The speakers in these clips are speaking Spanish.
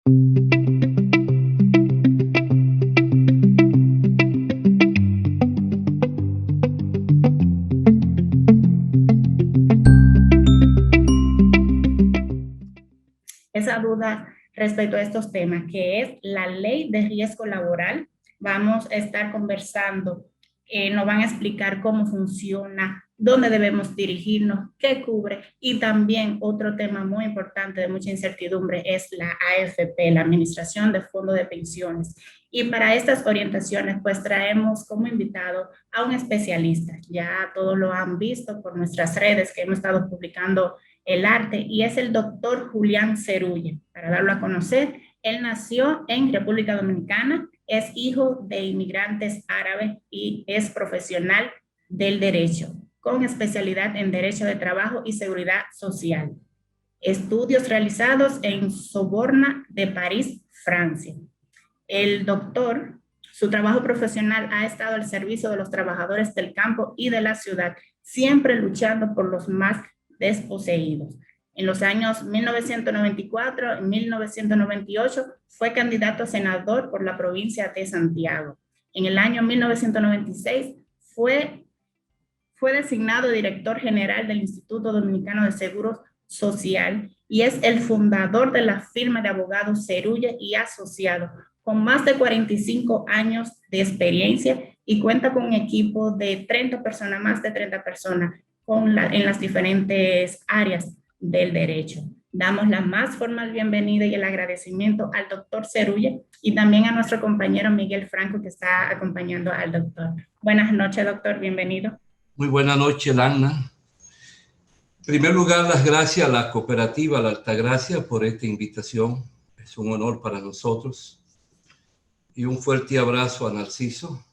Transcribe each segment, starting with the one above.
Esa duda respecto a estos temas, que es la ley de riesgo laboral. Vamos a estar conversando, nos van a explicar cómo funciona, dónde debemos dirigirnos, qué cubre, y también otro tema muy importante de mucha incertidumbre es la AFP, la Administración de Fondos de Pensiones. Y para estas orientaciones, pues traemos como invitado a un especialista. Ya todos lo han visto por nuestras redes que hemos estado publicando el arte, y es el doctor Julián Cerulle. Para darlo a conocer, él nació en República Dominicana, es hijo de inmigrantes árabes y es profesional del derecho, con especialidad en Derecho de Trabajo y Seguridad Social. Estudios realizados en Sorbona de París, Francia. El doctor, su trabajo profesional ha estado al servicio de los trabajadores del campo y de la ciudad, siempre luchando por los más desposeídos. En los años 1994 y 1998 fue candidato a senador por la provincia de Santiago. En el año 1996 fue designado director general del Instituto Dominicano de Seguros Social y es el fundador de la firma de abogados Cerulle y Asociados, con más de 45 años de experiencia, y cuenta con un equipo de 30 personas, más de 30 personas en las diferentes áreas del derecho. Damos la más formal bienvenida y el agradecimiento al doctor Cerulle y también a nuestro compañero Miguel Franco, que está acompañando al doctor. Buenas noches, doctor, bienvenido. Muy buenas noches, Lana. En primer lugar, las gracias a la cooperativa La Altagracia por esta invitación. Es un honor para nosotros. Y un fuerte abrazo a Narciso,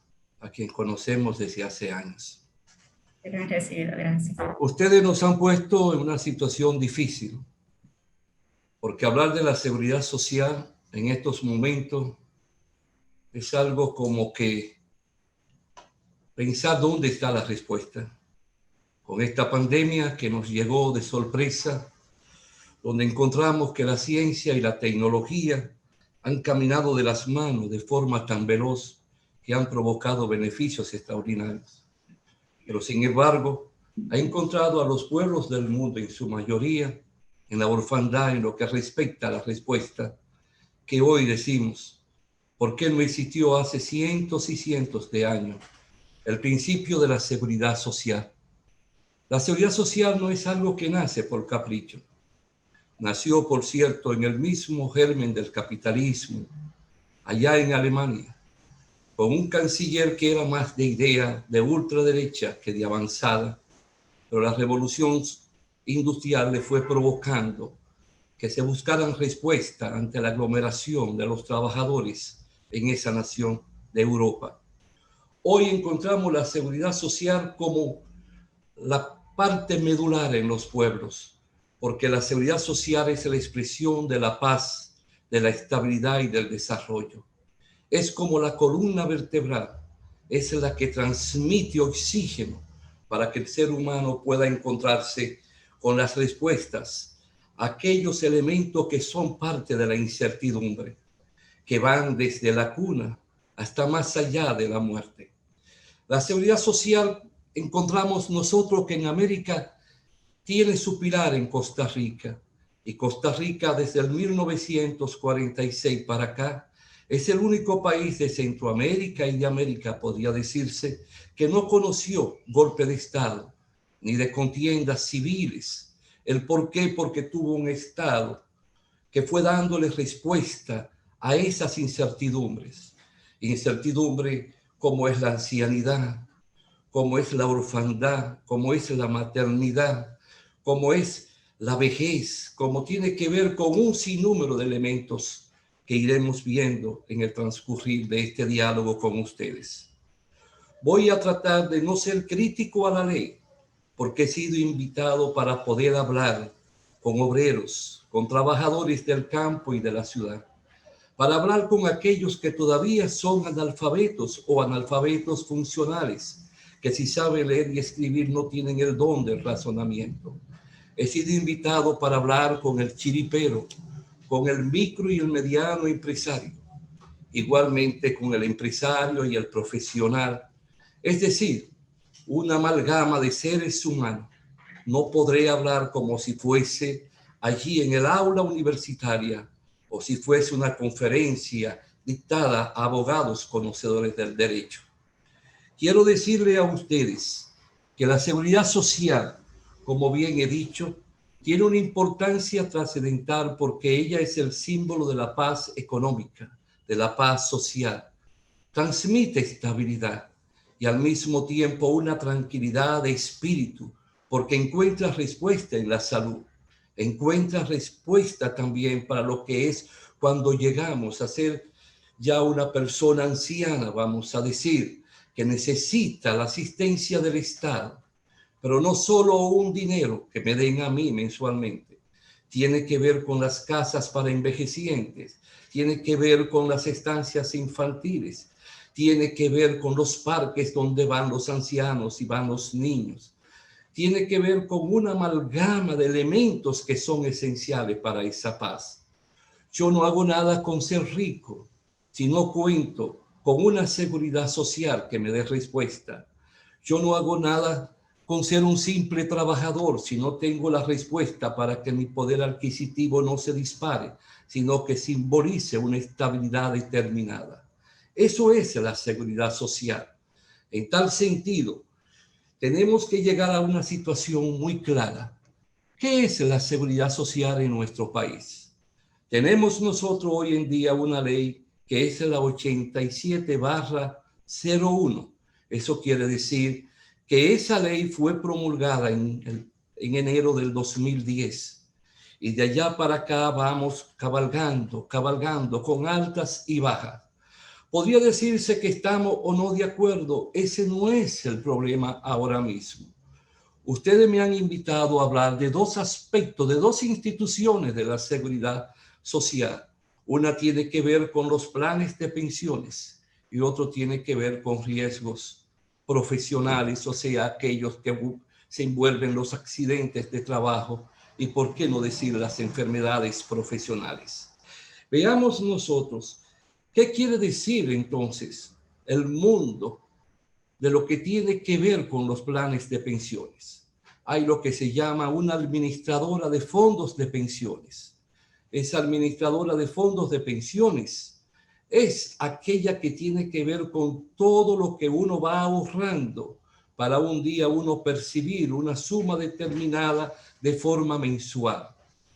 a quien conocemos desde hace años. Gracias. Ustedes nos han puesto en una situación difícil, porque hablar de la seguridad social en estos momentos es algo como que pensar dónde está la respuesta. Con esta pandemia que nos llegó de sorpresa, donde encontramos que la ciencia y la tecnología han caminado de las manos de forma tan veloz que han provocado beneficios extraordinarios. Pero sin embargo, ha encontrado a los pueblos del mundo en su mayoría en la orfandad en lo que respecta a la respuesta que hoy decimos, ¿por qué no existió hace cientos y cientos de años el principio de la seguridad social? La seguridad social no es algo que nace por capricho. Nació, por cierto, en el mismo germen del capitalismo, allá en Alemania, con un canciller que era más de idea de ultraderecha que de avanzada, pero la revolución industrial le fue provocando que se buscaran respuestas ante la aglomeración de los trabajadores en esa nación de Europa. Hoy encontramos la seguridad social como la parte medular en los pueblos, porque la seguridad social es la expresión de la paz, de la estabilidad y del desarrollo. Es como la columna vertebral, es la que transmite oxígeno para que el ser humano pueda encontrarse con las respuestas a aquellos elementos que son parte de la incertidumbre, que van desde la cuna hasta más allá de la muerte. La seguridad social encontramos nosotros que en América tiene su pilar en Costa Rica, y Costa Rica desde el 1946 para acá es el único país de Centroamérica y de América, podría decirse, que no conoció golpe de Estado ni de contiendas civiles. ¿El por qué? Porque tuvo un Estado que fue dándole respuesta a esas incertidumbres. Incertidumbre como es la ancianidad, como es la orfandad, como es la maternidad, como es la vejez, como tiene que ver con un sinnúmero de elementos que iremos viendo en el transcurrir de este diálogo con ustedes. Voy a tratar de no ser crítico a la ley, porque he sido invitado para poder hablar con obreros, con trabajadores del campo y de la ciudad, para hablar con aquellos que todavía son analfabetos o analfabetos funcionales, que si saben leer y escribir no tienen el don del razonamiento. He sido invitado para hablar con el chiripero, con el micro y el mediano empresario, igualmente con el empresario y el profesional, es decir, una amalgama de seres humanos. No podré hablar como si fuese allí en el aula universitaria o si fuese una conferencia dictada a abogados conocedores del derecho. Quiero decirle a ustedes que la seguridad social, como bien he dicho, tiene una importancia trascendental porque ella es el símbolo de la paz económica, de la paz social. Transmite estabilidad y al mismo tiempo una tranquilidad de espíritu, porque encuentra respuesta en la salud, encuentra respuesta también para lo que es cuando llegamos a ser ya una persona anciana, vamos a decir, que necesita la asistencia del Estado, pero no solo un dinero que me den a mí mensualmente, tiene que ver con las casas para envejecientes, tiene que ver con las estancias infantiles, tiene que ver con los parques donde van los ancianos y van los niños, tiene que ver con una amalgama de elementos que son esenciales para esa paz. Yo no hago nada con ser rico, si no cuento con una seguridad social que me dé respuesta. Yo no hago nada con ser un simple trabajador si no tengo la respuesta para que mi poder adquisitivo no se dispare, sino que simbolice una estabilidad determinada. Eso es la seguridad social. En tal sentido, tenemos que llegar a una situación muy clara. ¿Qué es la seguridad social en nuestro país? Tenemos nosotros hoy en día una ley que es la 87/01. Eso quiere decir que esa ley fue promulgada en enero del 2010. Y de allá para acá vamos cabalgando con altas y bajas. Podría decirse que estamos o no de acuerdo. Ese no es el problema ahora mismo. Ustedes me han invitado a hablar de dos aspectos, de dos instituciones de la seguridad social. Una tiene que ver con los planes de pensiones y otro tiene que ver con riesgos profesionales, o sea, aquellos que se envuelven en los accidentes de trabajo y, por qué no decir, las enfermedades profesionales. Veamos nosotros qué quiere decir entonces el mundo de lo que tiene que ver con los planes de pensiones. Hay lo que se llama una administradora de fondos de pensiones. Esa administradora de fondos de pensiones es aquella que tiene que ver con todo lo que uno va ahorrando para un día uno percibir una suma determinada de forma mensual.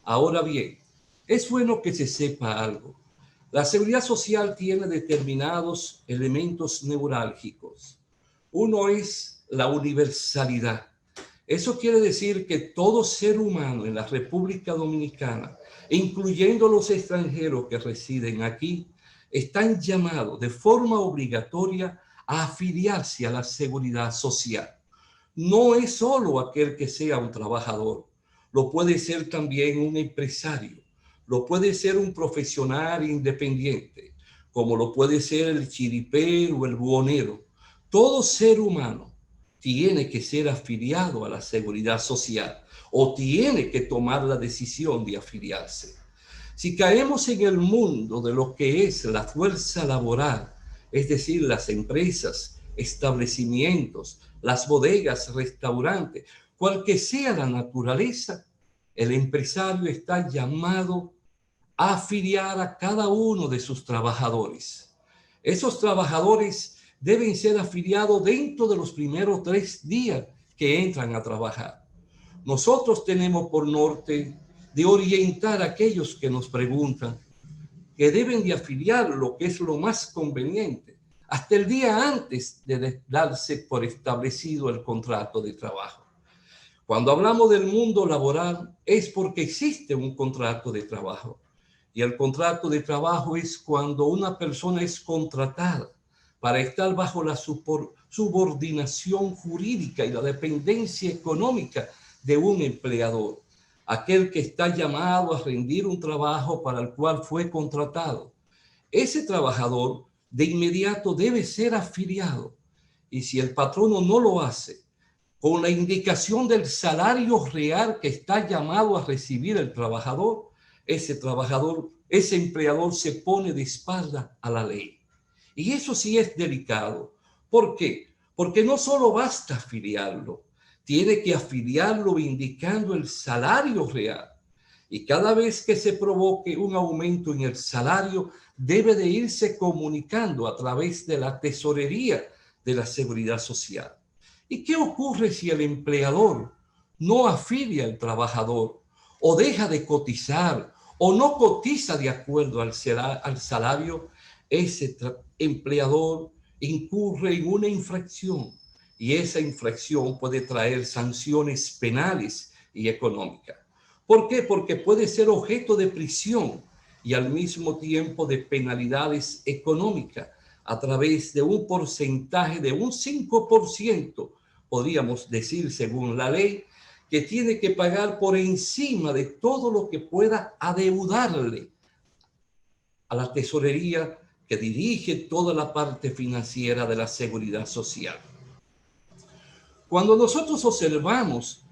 Ahora bien, es bueno que se sepa algo. La seguridad social tiene determinados elementos neurálgicos. Uno es la universalidad. Eso quiere decir que todo ser humano en la República Dominicana, incluyendo los extranjeros que residen aquí, están llamados de forma obligatoria a afiliarse a la seguridad social. No es solo aquel que sea un trabajador, lo puede ser también un empresario, lo puede ser un profesional independiente, como lo puede ser el chiripero o el buhonero. Todo ser humano tiene que ser afiliado a la seguridad social o tiene que tomar la decisión de afiliarse. Si caemos en el mundo de lo que es la fuerza laboral, es decir, las empresas, establecimientos, las bodegas, restaurantes, cual que sea la naturaleza, el empresario está llamado a afiliar a cada uno de sus trabajadores. Esos trabajadores deben ser afiliados dentro de los primeros 3 días que entran a trabajar. Nosotros tenemos por norte de orientar a aquellos que nos preguntan que deben de afiliar lo que es lo más conveniente hasta el día antes de darse por establecido el contrato de trabajo. Cuando hablamos del mundo laboral es porque existe un contrato de trabajo. Y el contrato de trabajo es cuando una persona es contratada para estar bajo la subordinación jurídica y la dependencia económica de un empleador, aquel que está llamado a rendir un trabajo para el cual fue contratado. Ese trabajador de inmediato debe ser afiliado y si el patrono no lo hace, con la indicación del salario real que está llamado a recibir el trabajador, ese trabajador ese empleador se pone de espalda a la ley. Y eso sí es delicado. ¿Por qué? Porque no solo basta afiliarlo, tiene que afiliarlo indicando el salario real. Y cada vez que se provoque un aumento en el salario, debe de irse comunicando a través de la tesorería de la Seguridad Social. ¿Y qué ocurre si el empleador no afilia al trabajador o deja de cotizar o no cotiza de acuerdo al salario? Ese empleador incurre en una infracción y esa infracción puede traer sanciones penales y económicas. ¿Por qué? Porque puede ser objeto de prisión y al mismo tiempo de penalidades económicas a través de un porcentaje de un 5%, podríamos decir según la ley, que tiene que pagar por encima de todo lo que pueda adeudarle a la tesorería que dirige toda la parte financiera de la Seguridad Social. Cuando nosotros observamos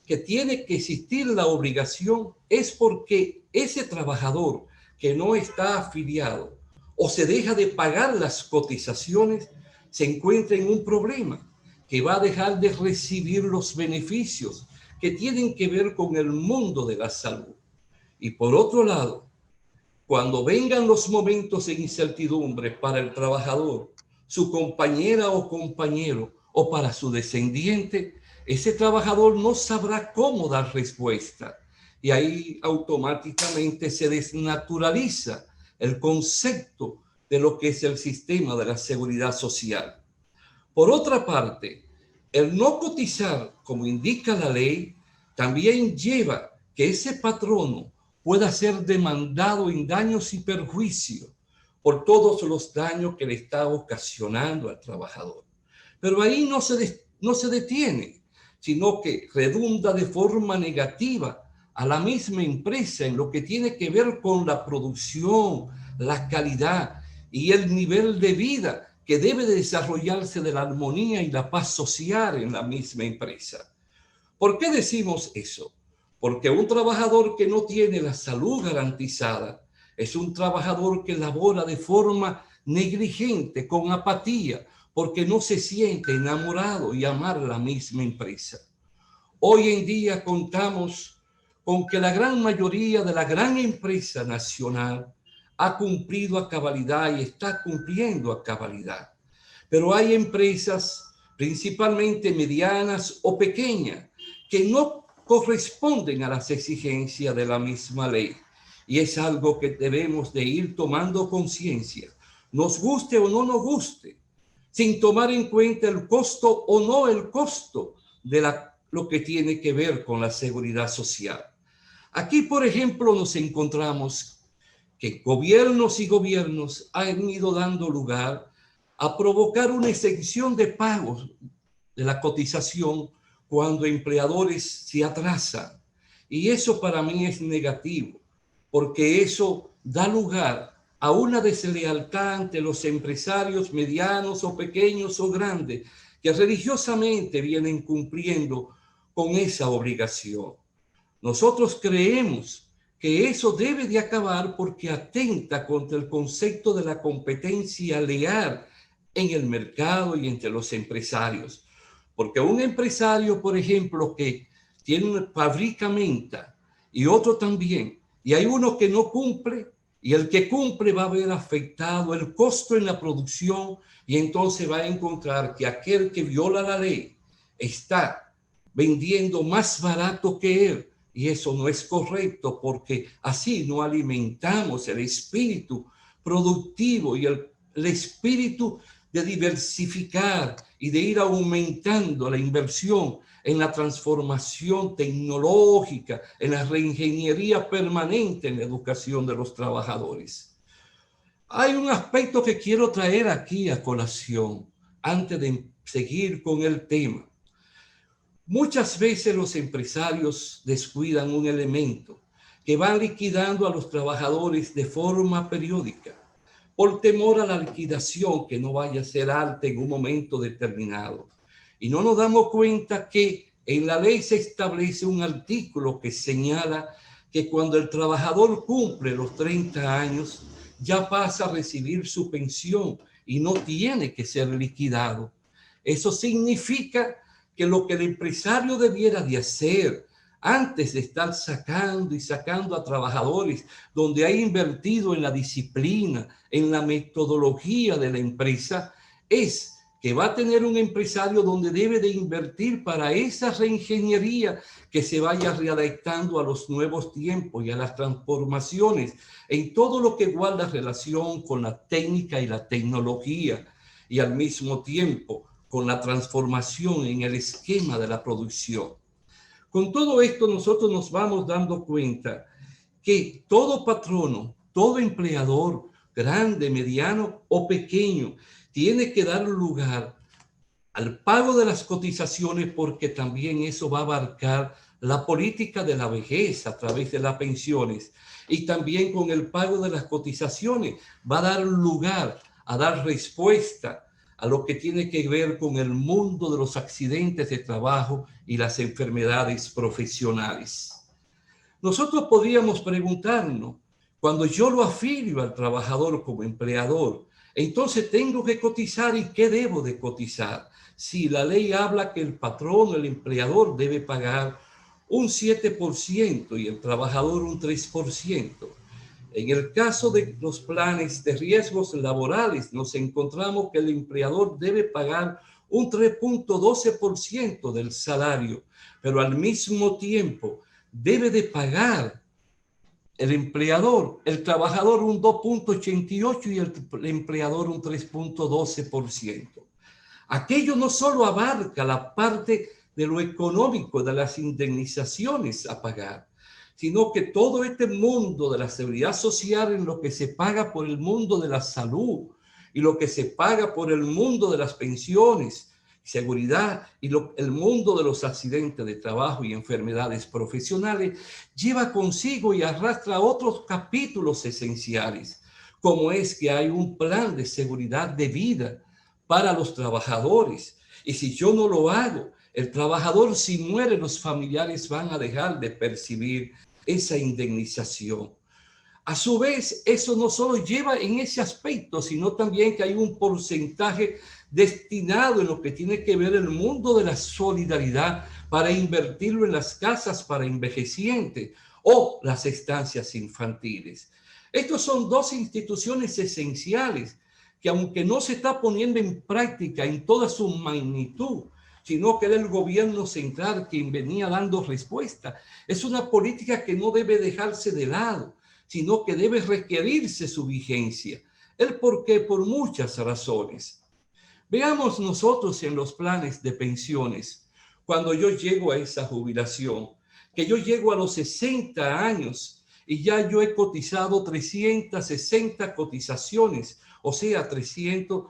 que tiene que existir la obligación, es porque ese trabajador que no está afiliado o se deja de pagar las cotizaciones, se encuentra en un problema que va a dejar de recibir los beneficios que tienen que ver con el mundo de la salud. Y por otro lado, cuando vengan los momentos de incertidumbre para el trabajador, su compañera o compañero o para su descendiente, ese trabajador no sabrá cómo dar respuesta. Y ahí automáticamente se desnaturaliza el concepto de lo que es el sistema de la seguridad social. Por otra parte, el no cotizar, como indica la ley, también lleva que ese patrono pueda ser demandado en daños y perjuicios por todos los daños que le está ocasionando al trabajador. Pero ahí no se detiene, sino que redunda de forma negativa a la misma empresa en lo que tiene que ver con la producción, la calidad y el nivel de vida que debe de desarrollarse de la armonía y la paz social en la misma empresa. ¿Por qué decimos eso? Porque un trabajador que no tiene la salud garantizada es un trabajador que labora de forma negligente, con apatía, porque no se siente enamorado y amar la misma empresa. Hoy en día contamos con que la gran mayoría de la gran empresa nacional ha cumplido a cabalidad y está cumpliendo a cabalidad. Pero hay empresas, principalmente medianas o pequeñas, que no corresponden a las exigencias de la misma ley. Y es algo que debemos de ir tomando conciencia, nos guste o no nos guste, sin tomar en cuenta el costo o no el costo de lo que tiene que ver con la seguridad social. Aquí, por ejemplo, nos encontramos que gobiernos y gobiernos han ido dando lugar a provocar una exención de pagos de la cotización cuando empleadores se atrasan. Y eso para mí es negativo, porque eso da lugar a una deslealtad ante los empresarios medianos o pequeños o grandes que religiosamente vienen cumpliendo con esa obligación. Nosotros creemos que eso debe de acabar porque atenta contra el concepto de la competencia leal en el mercado y entre los empresarios. Porque un empresario, por ejemplo, que tiene una fabrica menta y otro también, y hay uno que no cumple, y el que cumple va a ver afectado el costo en la producción, y entonces va a encontrar que aquel que viola la ley está vendiendo más barato que él, y eso no es correcto porque así no alimentamos el espíritu productivo y el espíritu de diversificar y de ir aumentando la inversión en la transformación tecnológica, en la reingeniería permanente en la educación de los trabajadores. Hay un aspecto que quiero traer aquí a colación antes de seguir con el tema. Muchas veces los empresarios descuidan un elemento que van liquidando a los trabajadores de forma periódica por temor a la liquidación que no vaya a ser alta en un momento determinado. Y no nos damos cuenta que en la ley se establece un artículo que señala que cuando el trabajador cumple los 30 años, ya pasa a recibir su pensión y no tiene que ser liquidado. Eso significa que lo que el empresario debiera de hacer antes de estar sacando y sacando a trabajadores, donde ha invertido en la disciplina, en la metodología de la empresa, es que va a tener un empresario donde debe de invertir para esa reingeniería que se vaya readaptando a los nuevos tiempos y a las transformaciones en todo lo que guarda relación con la técnica y la tecnología, y al mismo tiempo con la transformación en el esquema de la producción. Con todo esto nosotros nos vamos dando cuenta que todo patrono, todo empleador, grande, mediano o pequeño, tiene que dar lugar al pago de las cotizaciones, porque también eso va a abarcar la política de la vejez a través de las pensiones, y también con el pago de las cotizaciones va a dar lugar a dar respuesta a lo que tiene que ver con el mundo de los accidentes de trabajo y las enfermedades profesionales. Nosotros podríamos preguntarnos, cuando yo lo afilio al trabajador como empleador, entonces tengo que cotizar, ¿y qué debo de cotizar? Si la ley habla que el patrón, el empleador, debe pagar un 7% y el trabajador un 3%. En el caso de los planes de riesgos laborales, nos encontramos que el empleador debe pagar un 3.12% del salario, pero al mismo tiempo debe de pagar el trabajador un 2.88% y el empleador un 3.12%. Aquello no solo abarca la parte de lo económico, de las indemnizaciones a pagar, sino que todo este mundo de la seguridad social, en lo que se paga por el mundo de la salud y lo que se paga por el mundo de las pensiones, seguridad y el mundo de los accidentes de trabajo y enfermedades profesionales, lleva consigo y arrastra otros capítulos esenciales, como es que hay un plan de seguridad de vida para los trabajadores. Y si yo no lo hago, el trabajador, si muere, los familiares van a dejar de percibir esa indemnización. A su vez, eso no solo lleva en ese aspecto, sino también que hay un porcentaje destinado en lo que tiene que ver el mundo de la solidaridad para invertirlo en las casas para envejecientes o las estancias infantiles. Estos son dos instituciones esenciales que, aunque no se está poniendo en práctica en toda su magnitud, sino que era el gobierno central quien venía dando respuesta, es una política que no debe dejarse de lado, sino que debe requerirse su vigencia. ¿El por qué? Por muchas razones. Veamos nosotros en los planes de pensiones, cuando yo llego a esa jubilación, que yo llego a los 60 años y ya yo he cotizado 360 cotizaciones, o sea, 300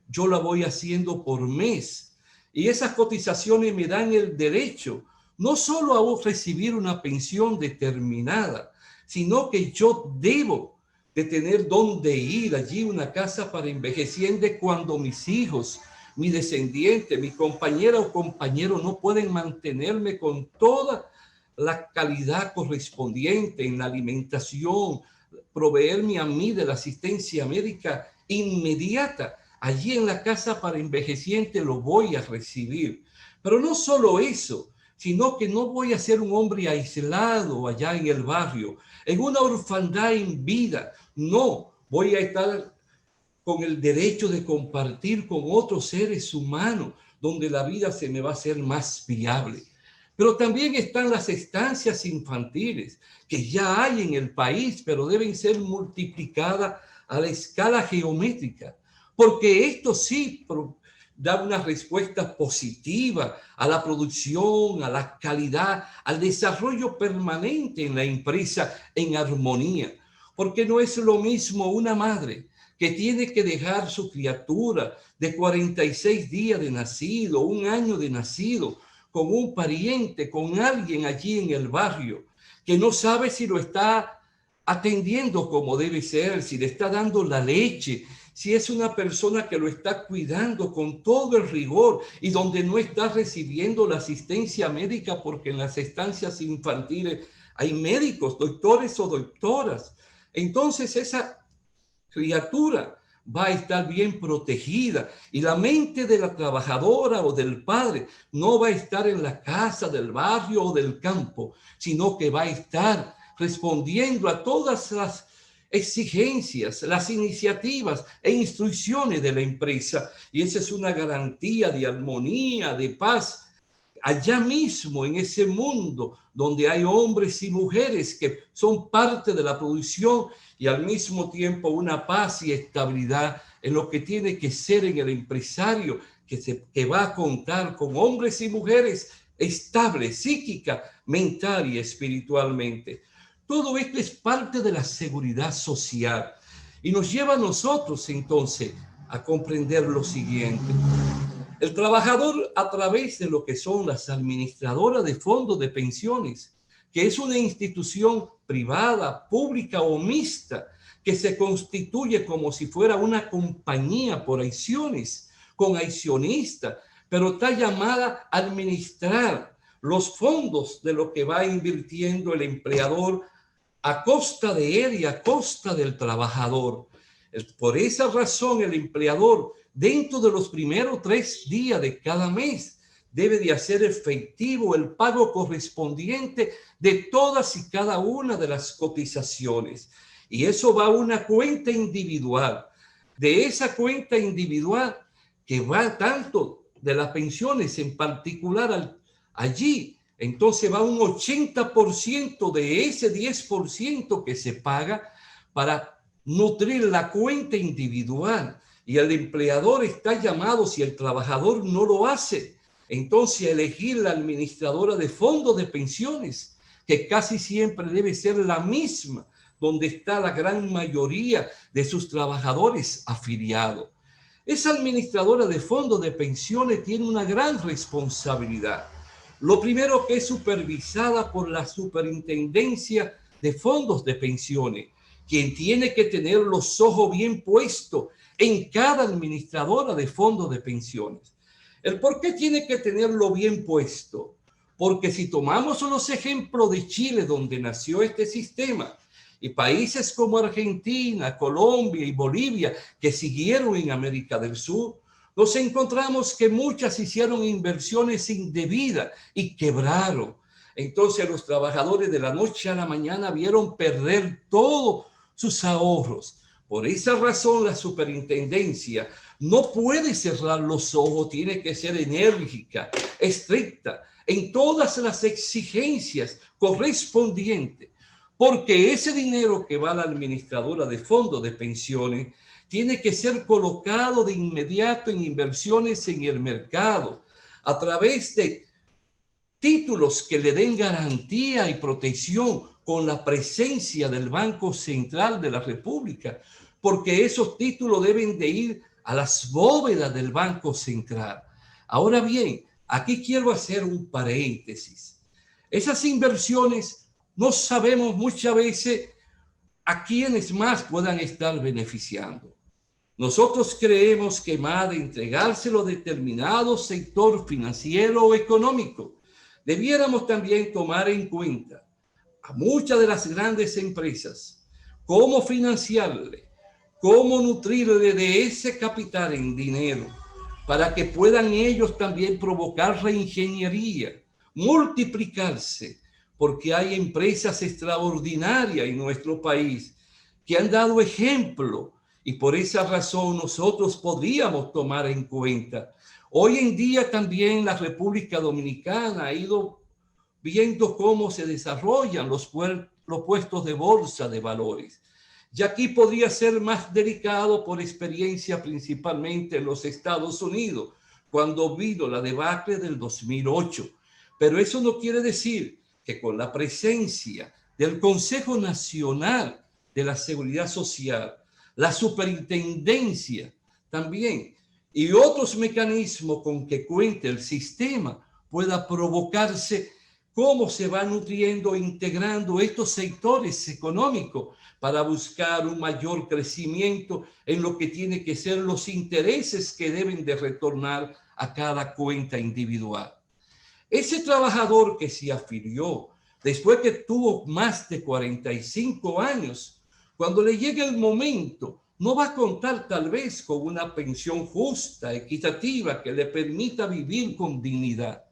yo la voy haciendo por mes. Y esas cotizaciones me dan el derecho no solo a recibir una pensión determinada, sino que yo debo de tener dónde ir, allí una casa para envejecientes, cuando mis hijos, mi descendiente, mi compañera o compañero no pueden mantenerme con toda la calidad correspondiente en la alimentación, proveerme a mí de la asistencia médica inmediata. Allí en la casa para envejecientes lo voy a recibir. Pero no solo eso, sino que no voy a ser un hombre aislado allá en el barrio, en una orfandad en vida. No, voy a estar con el derecho de compartir con otros seres humanos, donde la vida se me va a hacer más viable. Pero también están las estancias infantiles, que ya hay en el país, pero deben ser multiplicadas a la escala geométrica, porque esto sí da una respuesta positiva a la producción, a la calidad, al desarrollo permanente en la empresa en armonía. Porque no es lo mismo una madre que tiene que dejar su criatura de 46 días de nacido, un año de nacido, con un pariente, con alguien allí en el barrio, que no sabe si lo está atendiendo como debe ser, si le está dando la leche, si es una persona que lo está cuidando con todo el rigor y donde no está recibiendo la asistencia médica, porque en las estancias infantiles hay médicos, doctores o doctoras. Entonces esa criatura va a estar bien protegida y la mente de la trabajadora o del padre no va a estar en la casa, del barrio o del campo, sino que va a estar respondiendo a todas las exigencias, las iniciativas e instrucciones de la empresa. Y esa es una garantía de armonía, de paz, allá mismo en ese mundo donde hay hombres y mujeres que son parte de la producción y al mismo tiempo una paz y estabilidad en lo que tiene que ser en el empresario que va a contar con hombres y mujeres estables, psíquica, mental y espiritualmente. Todo esto es parte de la seguridad social y nos lleva a nosotros entonces a comprender lo siguiente. El trabajador, a través de lo que son las administradoras de fondos de pensiones, que es una institución privada, pública o mixta, que se constituye como si fuera una compañía por acciones, con accionistas, pero está llamada a administrar los fondos de lo que va invirtiendo el empleador a costa de él y a costa del trabajador. Por esa razón, el empleador, dentro de los primeros 3 días de cada mes, debe de hacer efectivo el pago correspondiente de todas y cada una de las cotizaciones. Y eso va a una cuenta individual. De esa cuenta individual que va tanto de las pensiones en particular allí, entonces va un 80% de ese 10% que se paga para nutrir la cuenta individual. Y el empleador está llamado, si el trabajador no lo hace, entonces a elegir la administradora de fondos de pensiones, que casi siempre debe ser la misma donde está la gran mayoría de sus trabajadores afiliados. Esa administradora de fondos de pensiones tiene una gran responsabilidad. Lo primero, que es supervisada por la Superintendencia de Fondos de Pensiones, quien tiene que tener los ojos bien puestos en cada administradora de fondos de pensiones. ¿El por qué tiene que tenerlo bien puesto? Porque si tomamos los ejemplos de Chile, donde nació este sistema, y países como Argentina, Colombia y Bolivia, que siguieron en América del Sur, nos encontramos que muchas hicieron inversiones indebidas y quebraron. Entonces los trabajadores de la noche a la mañana vieron perder todos sus ahorros. Por esa razón la superintendencia no puede cerrar los ojos, tiene que ser enérgica, estricta en todas las exigencias correspondientes, porque ese dinero que va a la administradora de fondos de pensiones tiene que ser colocado de inmediato en inversiones en el mercado a través de títulos que le den garantía y protección con la presencia del Banco Central de la República, porque esos títulos deben de ir a las bóvedas del Banco Central. Ahora bien, aquí quiero hacer un paréntesis. Esas inversiones no sabemos muchas veces a quiénes más puedan estar beneficiando. Nosotros creemos que más de entregárselo a determinado sector financiero o económico, debiéramos también tomar en cuenta a muchas de las grandes empresas, cómo financiarle, cómo nutrirle de ese capital en dinero, para que puedan ellos también provocar reingeniería, multiplicarse, porque hay empresas extraordinarias en nuestro país que han dado ejemplo y por esa razón nosotros podríamos tomar en cuenta. Hoy en día también la República Dominicana ha ido viendo cómo se desarrollan los puestos de bolsa de valores. Y aquí podría ser más delicado por experiencia principalmente en los Estados Unidos, cuando vino la debacle del 2008. Pero eso no quiere decir que con la presencia del Consejo Nacional de la Seguridad Social, la superintendencia también y otros mecanismos con que cuente el sistema pueda provocarse cómo se va nutriendo e integrando estos sectores económicos para buscar un mayor crecimiento en lo que tiene que ser los intereses que deben de retornar a cada cuenta individual. Ese trabajador que se afilió después que tuvo más de 45 años, cuando le llegue el momento, no va a contar tal vez con una pensión justa, equitativa, que le permita vivir con dignidad.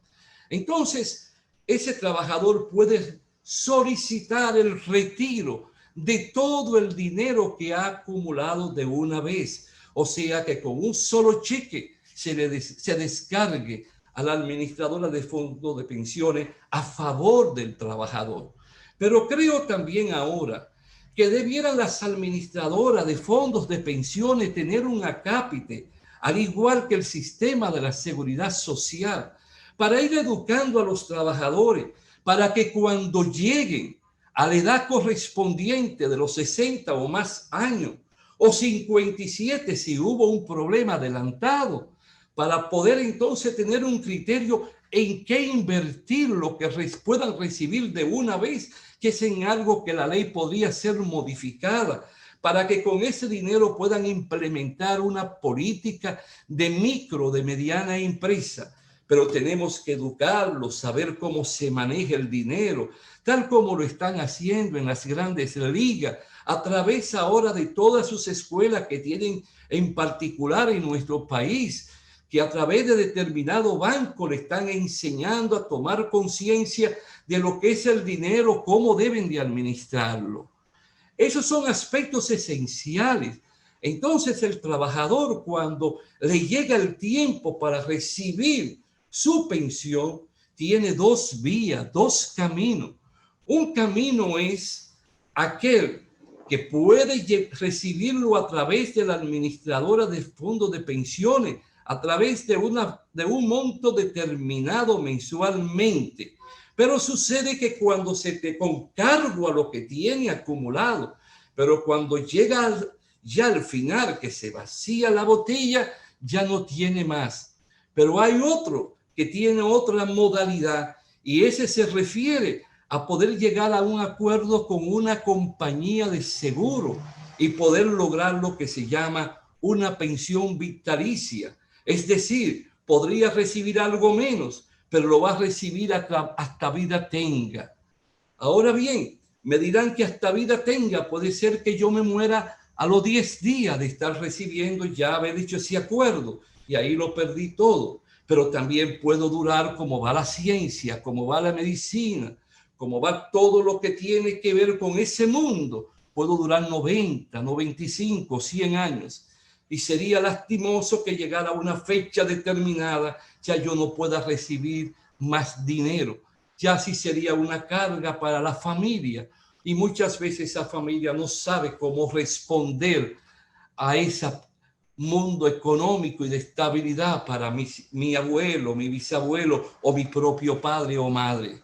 Entonces, ese trabajador puede solicitar el retiro de todo el dinero que ha acumulado de una vez. O sea que con un solo cheque se descargue a la administradora de fondos de pensiones a favor del trabajador. Pero creo también ahora que debieran las administradoras de fondos de pensiones tener un acápite, al igual que el sistema de la seguridad social, para ir educando a los trabajadores, para que cuando lleguen a la edad correspondiente de los 60 o más años, o 57 si hubo un problema adelantado, para poder entonces tener un criterio en qué invertir lo que puedan recibir de una vez, que es en algo que la ley podría ser modificada, para que con ese dinero puedan implementar una política de micro, de mediana empresa. Pero tenemos que educarlos, saber cómo se maneja el dinero, tal como lo están haciendo en las grandes ligas, a través ahora de todas sus escuelas que tienen en particular en nuestro país, que a través de determinado banco le están enseñando a tomar conciencia de lo que es el dinero, cómo deben de administrarlo. Esos son aspectos esenciales. Entonces el trabajador, cuando le llega el tiempo para recibir su pensión, tiene dos vías, dos caminos. Un camino es aquel que puede recibirlo a través de la administradora de fondos de pensiones, a través de un monto determinado mensualmente. Pero sucede que cuando se te con cargo a lo que tiene acumulado, pero cuando llega ya al final que se vacía la botella, ya no tiene más. Pero hay otro que tiene otra modalidad y ese se refiere a poder llegar a un acuerdo con una compañía de seguro y poder lograr lo que se llama una pensión vitalicia. Es decir, podría recibir algo menos, pero lo va a recibir hasta vida tenga. Ahora bien, me dirán que hasta vida tenga, puede ser que yo me muera a los 10 días de estar recibiendo, ya haber dicho ese acuerdo, y ahí lo perdí todo. Pero también puedo durar como va la ciencia, como va la medicina, como va todo lo que tiene que ver con ese mundo. Puedo durar 90, 95, 100 años. Y sería lastimoso que llegara a una fecha determinada, ya yo no pueda recibir más dinero. Ya sí sería una carga para la familia. Y muchas veces esa familia no sabe cómo responder a ese mundo económico y de estabilidad para mi abuelo, mi bisabuelo o mi propio padre o madre.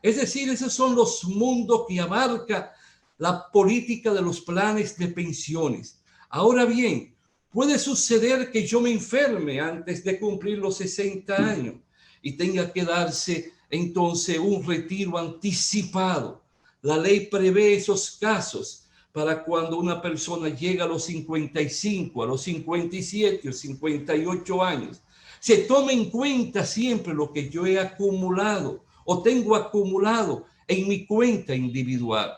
Es decir, esos son los mundos que abarca la política de los planes de pensiones. Ahora bien, puede suceder que yo me enferme antes de cumplir los 60 años y tenga que darse entonces un retiro anticipado. La ley prevé esos casos para cuando una persona llega a los 55, a los 57 o 58 años. Se toma en cuenta siempre lo que yo he acumulado o tengo acumulado en mi cuenta individual.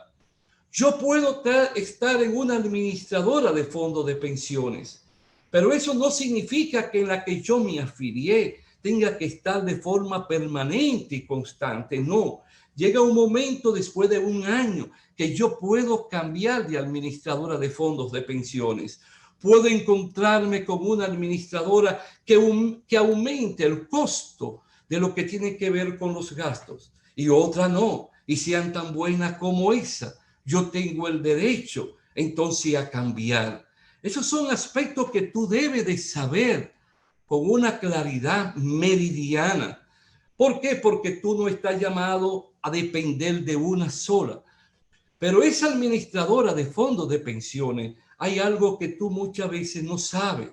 Yo puedo estar en una administradora de fondos de pensiones, pero eso no significa que en la que yo me afilié tenga que estar de forma permanente y constante. No, llega un momento después de un año que yo puedo cambiar de administradora de fondos de pensiones. Puedo encontrarme con una administradora que aumente el costo de lo que tiene que ver con los gastos y otra no, y sean tan buenas como esa. Yo tengo el derecho entonces a cambiar. Esos son aspectos que tú debes de saber con una claridad meridiana. ¿Por qué? Porque tú no estás llamado a depender de una sola. Pero esa administradora de fondos de pensiones, hay algo que tú muchas veces no sabes.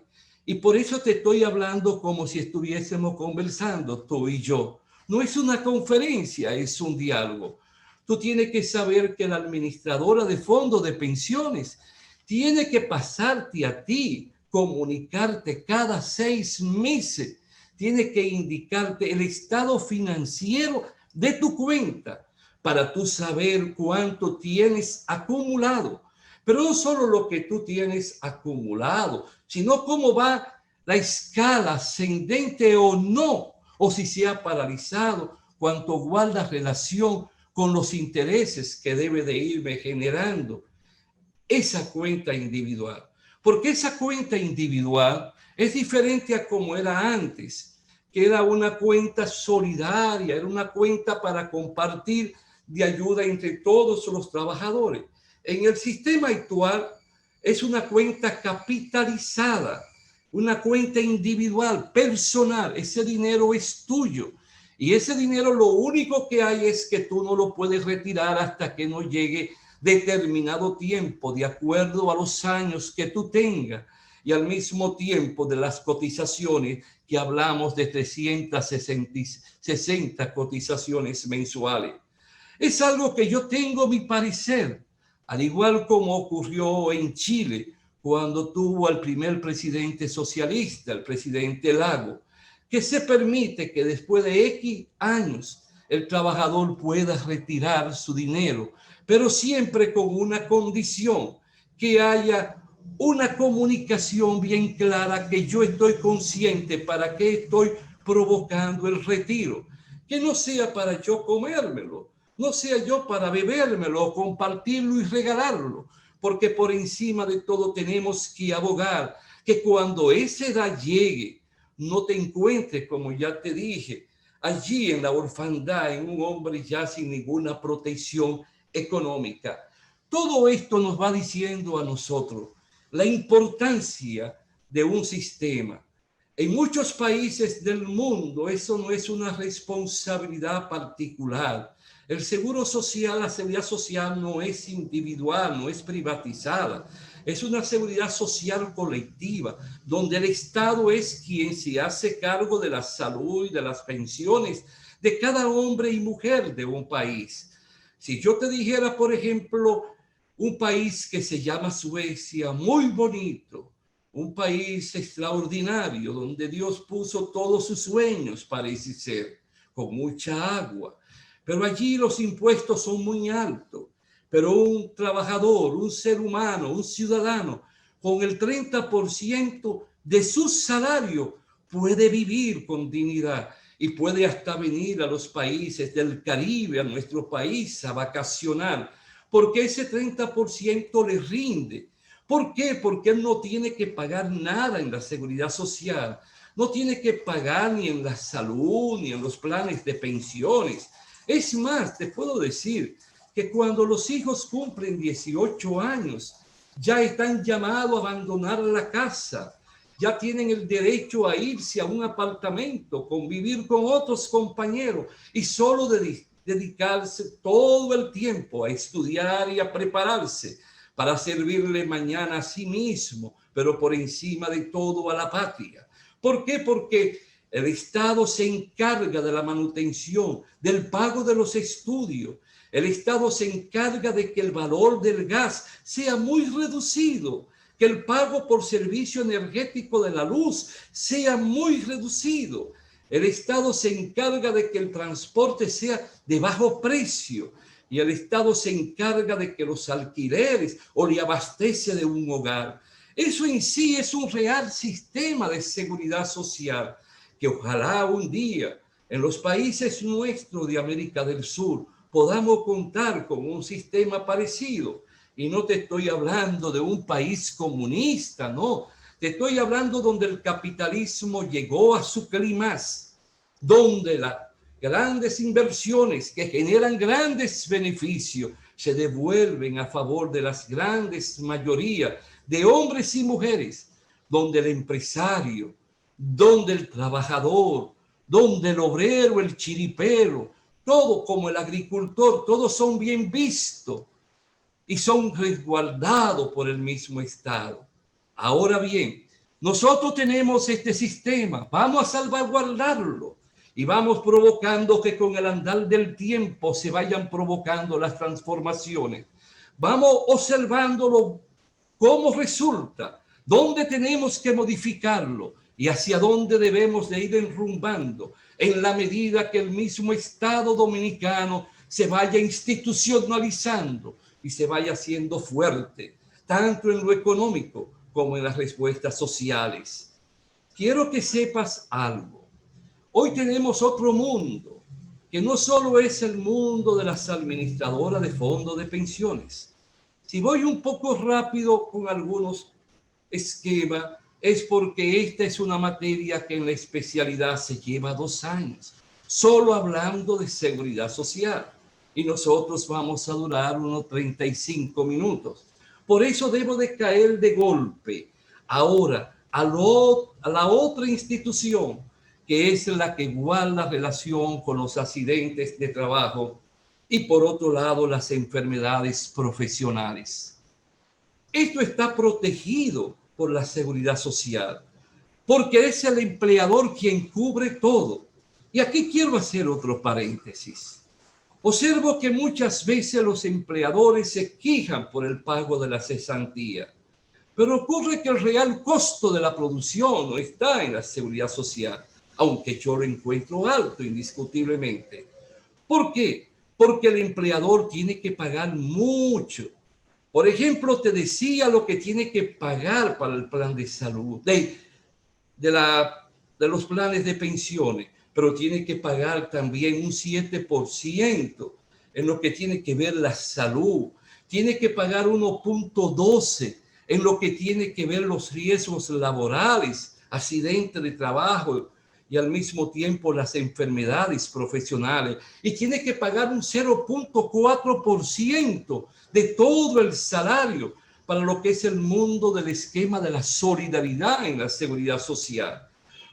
Y por eso te estoy hablando como si estuviésemos conversando tú y yo. No es una conferencia, es un diálogo. Tú tienes que saber que la administradora de fondos de pensiones tiene que pasarte a ti, comunicarte cada 6 meses. Tiene que indicarte el estado financiero de tu cuenta para tú saber cuánto tienes acumulado. Pero no solo lo que tú tienes acumulado, sino cómo va la escala ascendente o no, o si se ha paralizado, cuánto guarda relación con los intereses que debe de irme generando esa cuenta individual. Porque esa cuenta individual es diferente a como era antes, que era una cuenta solidaria, era una cuenta para compartir de ayuda entre todos los trabajadores. En el sistema actual es una cuenta capitalizada, una cuenta individual, personal. Ese dinero es tuyo. Y ese dinero lo único que hay es que tú no lo puedes retirar hasta que no llegue determinado tiempo, de acuerdo a los años que tú tengas, y al mismo tiempo de las cotizaciones que hablamos de 360 cotizaciones mensuales. Es algo que yo tengo mi parecer, al igual como ocurrió en Chile cuando tuvo al primer presidente socialista, el presidente Lago, que se permite que después de X años el trabajador pueda retirar su dinero, pero siempre con una condición, que haya una comunicación bien clara, que yo estoy consciente para qué estoy provocando el retiro, que no sea para yo comérmelo, no sea yo para bebérmelo, compartirlo y regalarlo, porque por encima de todo tenemos que abogar que cuando esa edad llegue, no te encuentres, como ya te dije, allí en la orfandad, en un hombre ya sin ninguna protección económica. Todo esto nos va diciendo a nosotros la importancia de un sistema. En muchos países del mundo eso no es una responsabilidad particular. El seguro social, la seguridad social no es individual, no es privatizada. Es una seguridad social colectiva, donde el Estado es quien se hace cargo de la salud y de las pensiones de cada hombre y mujer de un país. Si yo te dijera, por ejemplo, un país que se llama Suecia, muy bonito, un país extraordinario, donde Dios puso todos sus sueños, parece ser, con mucha agua. Pero allí los impuestos son muy altos. Pero un trabajador, un ser humano, un ciudadano, con el 30% de su salario puede vivir con dignidad y puede hasta venir a los países del Caribe, a nuestro país, a vacacionar, porque ese 30% le rinde. ¿Por qué? Porque él no tiene que pagar nada en la seguridad social, no tiene que pagar ni en la salud, ni en los planes de pensiones. Es más, te puedo decir que cuando los hijos cumplen 18 años, ya están llamados a abandonar la casa, ya tienen el derecho a irse a un apartamento, convivir con otros compañeros y solo dedicarse todo el tiempo a estudiar y a prepararse para servirle mañana a sí mismo, pero por encima de todo a la patria. ¿Por qué? Porque el Estado se encarga de la manutención, del pago de los estudios. El Estado se encarga de que el valor del gas sea muy reducido, que el pago por servicio energético de la luz sea muy reducido. El Estado se encarga de que el transporte sea de bajo precio y el Estado se encarga de que los alquileres o le abastece de un hogar. Eso en sí es un real sistema de seguridad social que ojalá un día en los países nuestros de América del Sur podamos contar con un sistema parecido. Y no te estoy hablando de un país comunista, no. Te estoy hablando donde el capitalismo llegó a su clímax, donde las grandes inversiones que generan grandes beneficios se devuelven a favor de las grandes mayorías de hombres y mujeres, donde el empresario, donde el trabajador, donde el obrero, el chiripero, todo como el agricultor, todos son bien vistos y son resguardados por el mismo Estado. Ahora bien, nosotros tenemos este sistema, vamos a salvaguardarlo y vamos provocando que con el andar del tiempo se vayan provocando las transformaciones. Vamos observándolo cómo resulta, dónde tenemos que modificarlo y hacia dónde debemos de ir enrumbando en la medida que el mismo Estado dominicano se vaya institucionalizando y se vaya haciendo fuerte, tanto en lo económico como en las respuestas sociales. Quiero que sepas algo. Hoy tenemos otro mundo, que no solo es el mundo de las administradoras de fondos de pensiones. Si voy un poco rápido con algunos esquemas, es porque esta es una materia que en la especialidad se lleva 2 años, solo hablando de seguridad social. Y nosotros vamos a durar unos 35 minutos. Por eso debo de caer de golpe ahora a la otra institución, que es la que guarda relación con los accidentes de trabajo y por otro lado las enfermedades profesionales. Esto está protegido por la seguridad social, porque es el empleador quien cubre todo. Y aquí quiero hacer otro paréntesis. Observo que muchas veces los empleadores se quejan por el pago de la cesantía, pero ocurre que el real costo de la producción no está en la seguridad social, aunque yo lo encuentro alto indiscutiblemente. ¿Por qué? Porque el empleador tiene que pagar mucho. Por ejemplo, te decía lo que tiene que pagar para el plan de salud, de los planes de pensiones, pero tiene que pagar también un 7% en lo que tiene que ver la salud. Tiene que pagar 1.12 en lo que tiene que ver los riesgos laborales, accidentes de trabajo y al mismo tiempo las enfermedades profesionales. Y tiene que pagar un 0.4% de todo el salario para lo que es el mundo del esquema de la solidaridad en la seguridad social.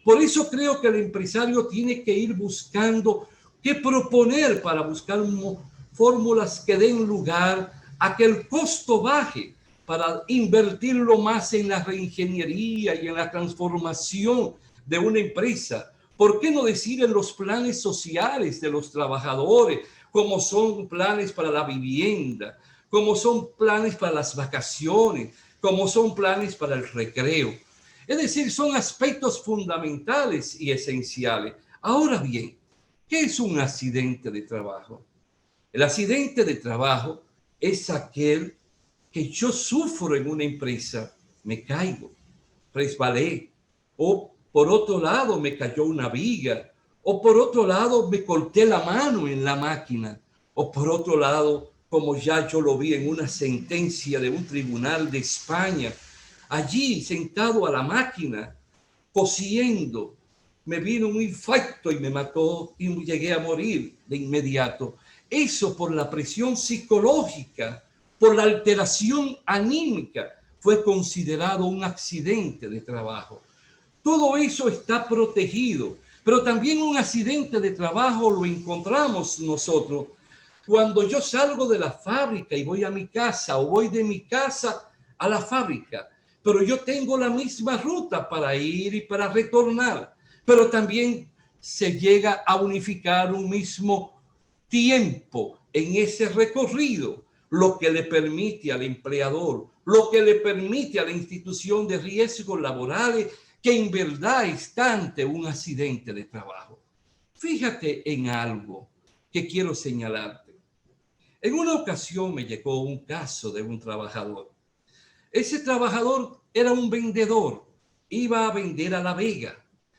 Por eso creo que el empresario tiene que ir buscando qué proponer para buscar fórmulas que den lugar a que el costo baje, para invertirlo más en la reingeniería y en la transformación de una empresa. ¿Por qué no decir en los planes sociales de los trabajadores, como son planes para la vivienda, como son planes para las vacaciones, como son planes para el recreo? Es decir, son aspectos fundamentales y esenciales. Ahora bien, ¿qué es un accidente de trabajo? El accidente de trabajo es aquel que yo sufro en una empresa, me caigo, resbalé, o por otro lado me cayó una viga, o por otro lado me corté la mano en la máquina, o por otro lado, como ya yo lo vi en una sentencia de un tribunal de España, allí sentado a la máquina, cosiendo, me vino un infarto y me mató y llegué a morir de inmediato. Eso por la presión psicológica, por la alteración anímica, fue considerado un accidente de trabajo. Todo eso está protegido, pero también un accidente de trabajo lo encontramos nosotros cuando yo salgo de la fábrica y voy a mi casa o voy de mi casa a la fábrica, pero yo tengo la misma ruta para ir y para retornar, pero también se llega a unificar un mismo tiempo en ese recorrido, lo que le permite al empleador, lo que le permite a la institución de riesgos laborales que en verdad está ante un accidente de trabajo. Fíjate en algo que quiero señalarte. En una ocasión me llegó un caso de un trabajador. Ese trabajador era un vendedor, iba a vender a La Vega,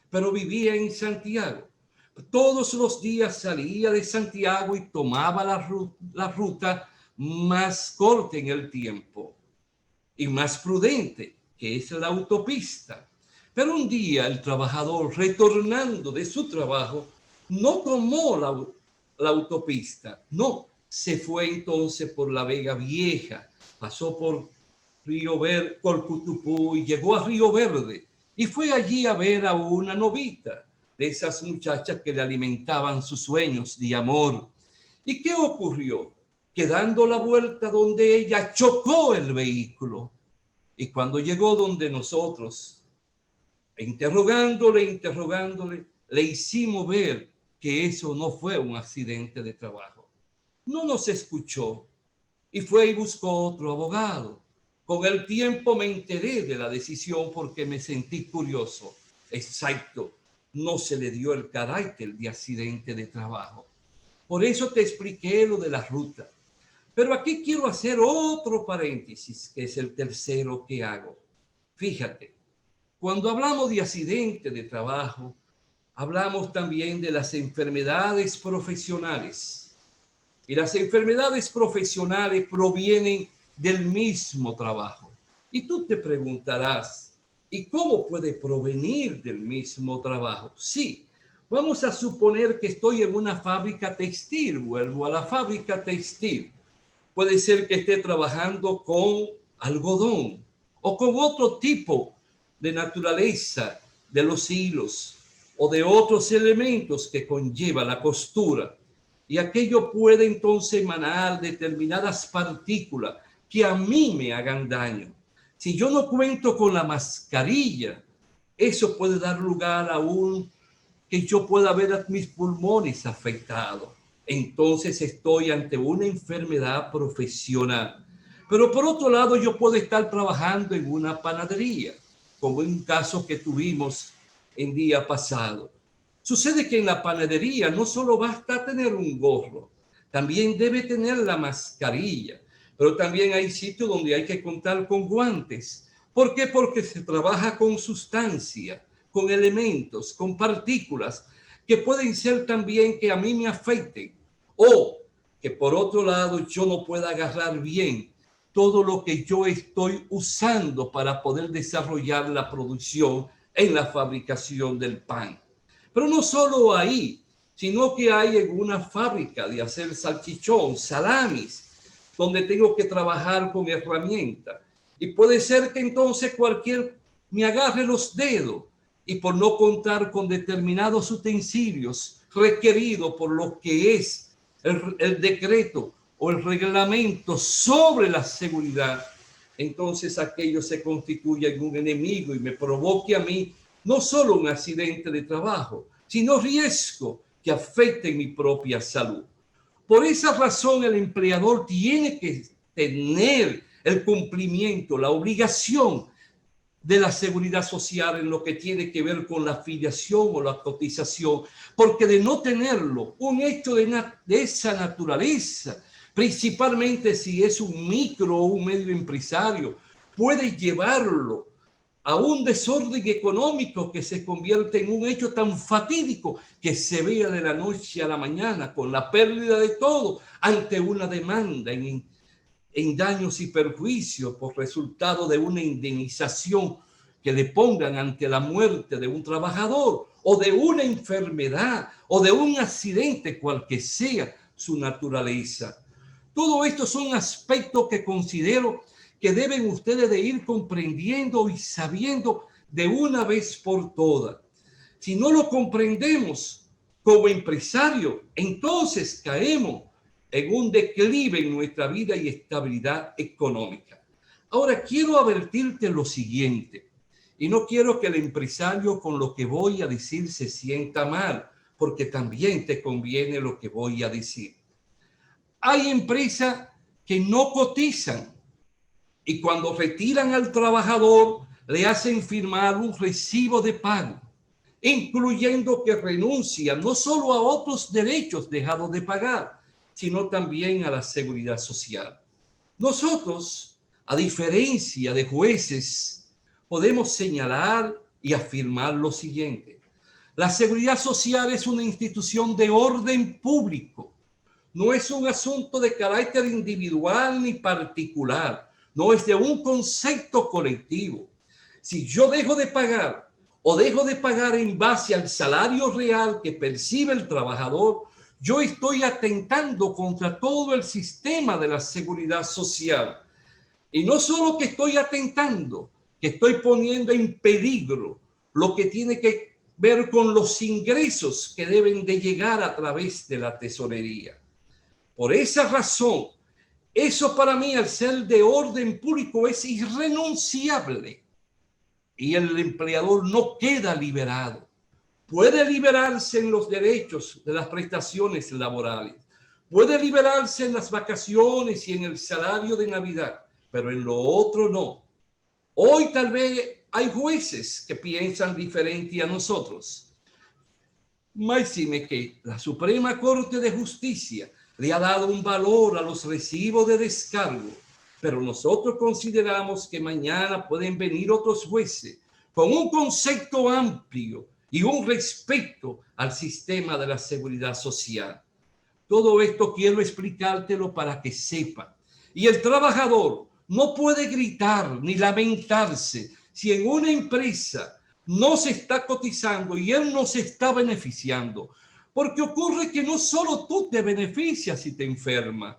pero vivía en Santiago. Todos los días salía de Santiago y tomaba la ruta más corta en el tiempo y más prudente, que es la autopista. Pero un día el trabajador, retornando de su trabajo, no tomó la autopista, no, se fue entonces por la Vega Vieja, pasó por Río Verde, Colcutupú y llegó a Río Verde y fue allí a ver a una novita de esas muchachas que le alimentaban sus sueños de amor. ¿Y qué ocurrió? Que dando la vuelta donde ella chocó el vehículo y cuando llegó donde nosotros, interrogándole, le hicimos ver que eso no fue un accidente de trabajo. No nos escuchó y fue y buscó otro abogado. Con el tiempo me enteré de la decisión porque me sentí curioso. Exacto, no se le dio el carácter de accidente de trabajo. Por eso te expliqué lo de la ruta. Pero aquí quiero hacer otro paréntesis, que es el tercero que hago. Fíjate, cuando hablamos de accidente de trabajo, hablamos también de las enfermedades profesionales. Y las enfermedades profesionales provienen del mismo trabajo. Y tú te preguntarás, ¿y cómo puede provenir del mismo trabajo? Sí, vamos a suponer que estoy en una fábrica textil, vuelvo a la fábrica textil. Puede ser que esté trabajando con algodón o con otro tipo de naturaleza de los hilos o de otros elementos que conlleva la costura. Y aquello puede entonces emanar determinadas partículas que a mí me hagan daño. Si yo no cuento con la mascarilla, eso puede dar lugar a que yo pueda ver a mis pulmones afectados. Entonces estoy ante una enfermedad profesional. Pero por otro lado, yo puedo estar trabajando en una panadería, como en un caso que tuvimos el día pasado. Sucede que en la panadería no solo basta tener un gorro, también debe tener la mascarilla, pero también hay sitios donde hay que contar con guantes. ¿Por qué? Porque se trabaja con sustancia, con elementos, con partículas que pueden ser también que a mí me afecten o que por otro lado yo no pueda agarrar bien todo lo que yo estoy usando para poder desarrollar la producción en la fabricación del pan. Pero no solo ahí, sino que hay en una fábrica de hacer salchichón, salamis, donde tengo que trabajar con herramientas. Y puede ser que entonces me agarre los dedos y por no contar con determinados utensilios requeridos por lo que es el decreto o el reglamento sobre la seguridad, entonces aquello se constituye en un enemigo y me provoque a mí no solo un accidente de trabajo, sino riesgo que afecte mi propia salud. Por esa razón el empleador tiene que tener el cumplimiento, la obligación de la seguridad social en lo que tiene que ver con la afiliación o la cotización, porque de no tenerlo, un hecho de esa naturaleza, principalmente si es un micro o un medio empresario, puede llevarlo a un desorden económico que se convierte en un hecho tan fatídico que se vea de la noche a la mañana con la pérdida de todo ante una demanda en daños y perjuicios por resultado de una indemnización que le pongan ante la muerte de un trabajador o de una enfermedad o de un accidente, cual que sea su naturaleza. Todo esto son aspectos que considero que deben ustedes de ir comprendiendo y sabiendo de una vez por todas. Si no lo comprendemos como empresario, entonces caemos en un declive en nuestra vida y estabilidad económica. Ahora, quiero advertirte lo siguiente, y no quiero que el empresario con lo que voy a decir se sienta mal, porque también te conviene lo que voy a decir. Hay empresas que no cotizan y cuando retiran al trabajador le hacen firmar un recibo de pago, incluyendo que renuncia no solo a otros derechos dejados de pagar, sino también a la seguridad social. Nosotros, a diferencia de jueces, podemos señalar y afirmar lo siguiente. La seguridad social es una institución de orden público. No es un asunto de carácter individual ni particular. No es de un concepto colectivo. Si yo dejo de pagar o dejo de pagar en base al salario real que percibe el trabajador, yo estoy atentando contra todo el sistema de la seguridad social. Y no solo que estoy atentando, que estoy poniendo en peligro lo que tiene que ver con los ingresos que deben de llegar a través de la tesorería. Por esa razón, eso para mí, al ser de orden público, es irrenunciable. Y el empleador no queda liberado. Puede liberarse en los derechos de las prestaciones laborales. Puede liberarse en las vacaciones y en el salario de Navidad, pero en lo otro no. Hoy tal vez hay jueces que piensan diferente a nosotros. Máxime que la Suprema Corte de Justicia le ha dado un valor a los recibos de descargo, pero nosotros consideramos que mañana pueden venir otros jueces con un concepto amplio y un respeto al sistema de la seguridad social. Todo esto quiero explicártelo para que sepa. Y el trabajador no puede gritar ni lamentarse si en una empresa no se está cotizando y él no se está beneficiando. Porque ocurre que no solo tú te beneficias si te enfermas,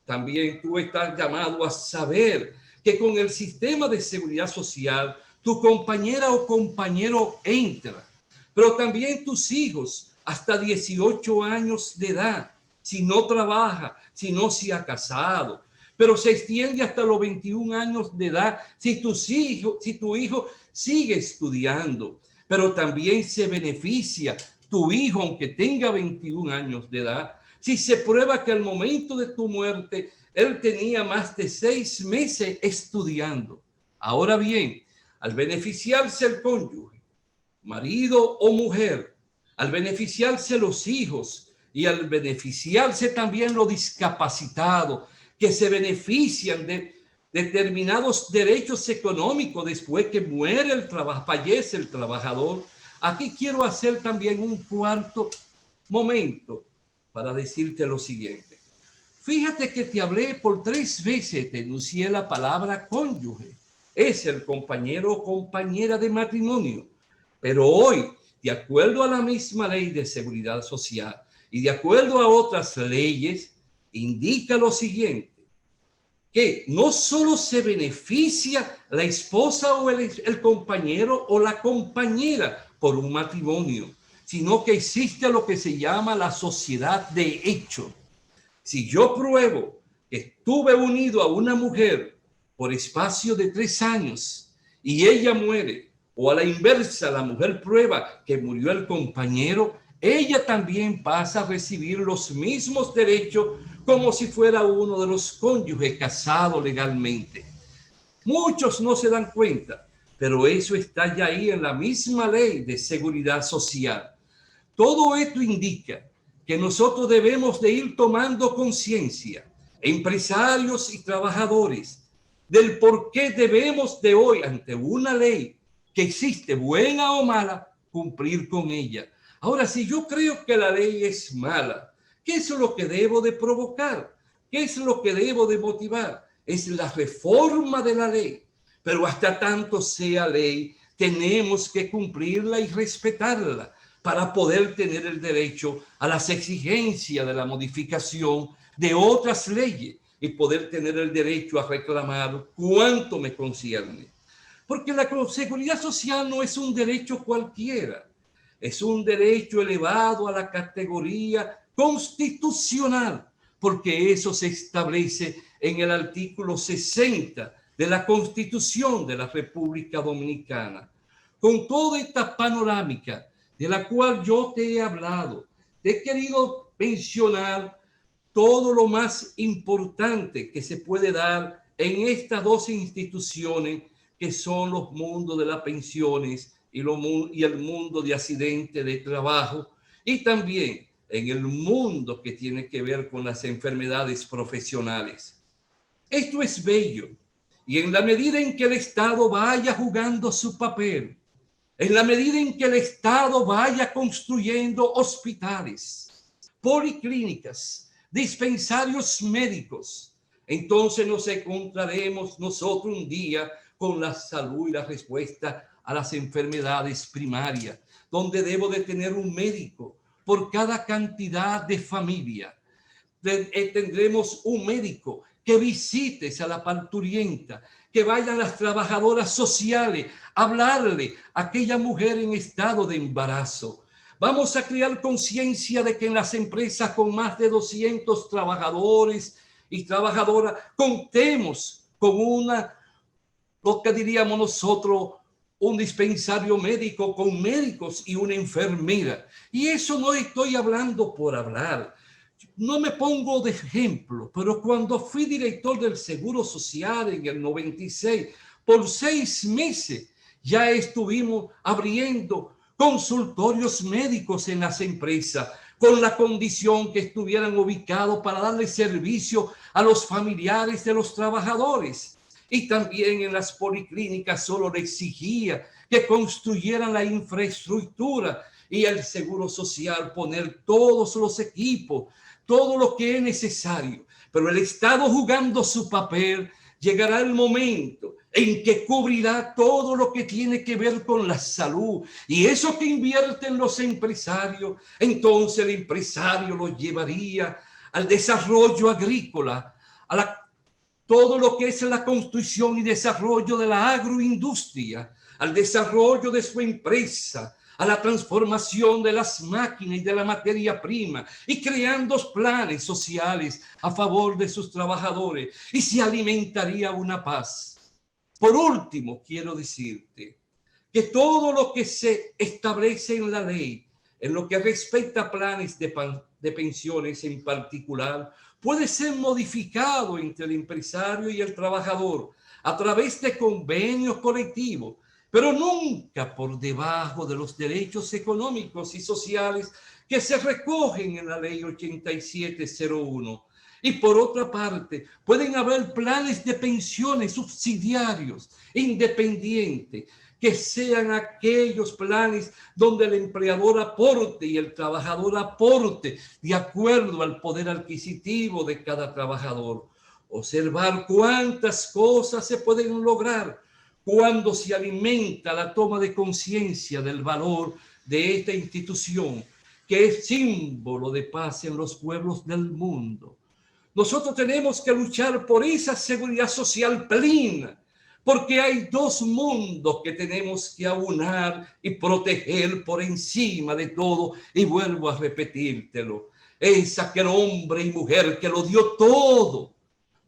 también tú estás llamado a saber que con el sistema de seguridad social tu compañera o compañero entra, pero también tus hijos hasta 18 años de edad, si no trabaja, si no se ha casado, pero se extiende hasta los 21 años de edad si tu hijo sigue estudiando, pero también se beneficia tu hijo aunque tenga 21 años de edad si se prueba que al momento de tu muerte él tenía más de 6 meses estudiando. Ahora bien, al beneficiarse el cónyuge, marido o mujer, al beneficiarse los hijos y al beneficiarse también los discapacitados que se benefician de determinados derechos económicos después que muere el trabajador, fallece el trabajador. Aquí quiero hacer también un cuarto momento para decirte lo siguiente. Fíjate que te hablé por 3 veces, te enuncié la palabra cónyuge. Es el compañero o compañera de matrimonio. Pero hoy, de acuerdo a la misma ley de seguridad social y de acuerdo a otras leyes, indica lo siguiente, que no solo se beneficia la esposa o el compañero o la compañera por un matrimonio, sino que existe lo que se llama la sociedad de hecho. Si yo pruebo que estuve unido a una mujer por espacio de 3 años y ella muere, o a la inversa, la mujer prueba que murió el compañero, ella también pasa a recibir los mismos derechos como si fuera uno de los cónyuges casados legalmente. Muchos no se dan cuenta, pero eso está ya ahí en la misma ley de seguridad social. Todo esto indica que nosotros debemos de ir tomando conciencia, empresarios y trabajadores, del por qué debemos de hoy, ante una ley que existe, buena o mala, cumplir con ella. Ahora, si yo creo que la ley es mala, ¿qué es lo que debo de provocar? ¿Qué es lo que debo de motivar? Es la reforma de la ley. Pero hasta tanto sea ley, tenemos que cumplirla y respetarla para poder tener el derecho a las exigencias de la modificación de otras leyes y poder tener el derecho a reclamar cuánto me concierne. Porque la seguridad social no es un derecho cualquiera, es un derecho elevado a la categoría constitucional, porque eso se establece en el artículo 60 de la Constitución de la República Dominicana. Con toda esta panorámica de la cual yo te he hablado, te he querido mencionar todo lo más importante que se puede dar en estas dos instituciones que son los mundos de las pensiones y el mundo de accidentes de trabajo, y también en el mundo que tiene que ver con las enfermedades profesionales. Esto es bello, y en la medida en que el Estado vaya jugando su papel, en la medida en que el Estado vaya construyendo hospitales, policlínicas, dispensarios médicos, entonces nos encontraremos nosotros un día con la salud y la respuesta a las enfermedades primarias, donde debo de tener un médico por cada cantidad de familia. Tendremos un médico que visite a la parturienta, que vayan las trabajadoras sociales a hablarle a aquella mujer en estado de embarazo. Vamos a crear conciencia de que en las empresas con más de 200 trabajadores y trabajadoras contemos con lo que diríamos nosotros, un dispensario médico con médicos y una enfermera. Y eso no estoy hablando por hablar. No me pongo de ejemplo, pero cuando fui director del Seguro Social en el 96, por 6 meses ya estuvimos abriendo consultorios médicos en las empresas, con la condición que estuvieran ubicados para darle servicio a los familiares de los trabajadores. Y también en las policlínicas solo le exigía que construyeran la infraestructura y el Seguro Social poner todos los equipos, todo lo que es necesario. Pero el Estado, jugando su papel, llegará el momento en que cubrirá todo lo que tiene que ver con la salud. Y eso que invierten los empresarios, entonces el empresario lo llevaría al desarrollo agrícola, todo lo que es la construcción y desarrollo de la agroindustria, al desarrollo de su empresa, a la transformación de las máquinas y de la materia prima, y creando planes sociales a favor de sus trabajadores, y se alimentaría una paz. Por último, quiero decirte que todo lo que se establece en la ley, en lo que respecta a planes de pensiones en particular, puede ser modificado entre el empresario y el trabajador a través de convenios colectivos, pero nunca por debajo de los derechos económicos y sociales que se recogen en la ley 8701. Y por otra parte, pueden haber planes de pensiones subsidiarios, independientes, que sean aquellos planes donde el empleador aporte y el trabajador aporte de acuerdo al poder adquisitivo de cada trabajador. Observar cuántas cosas se pueden lograr cuando se alimenta la toma de conciencia del valor de esta institución, que es símbolo de paz en los pueblos del mundo. Nosotros tenemos que luchar por esa seguridad social plena, porque hay dos mundos que tenemos que aunar y proteger por encima de todo. Y vuelvo a repetírtelo, es aquel hombre y mujer que lo dio todo,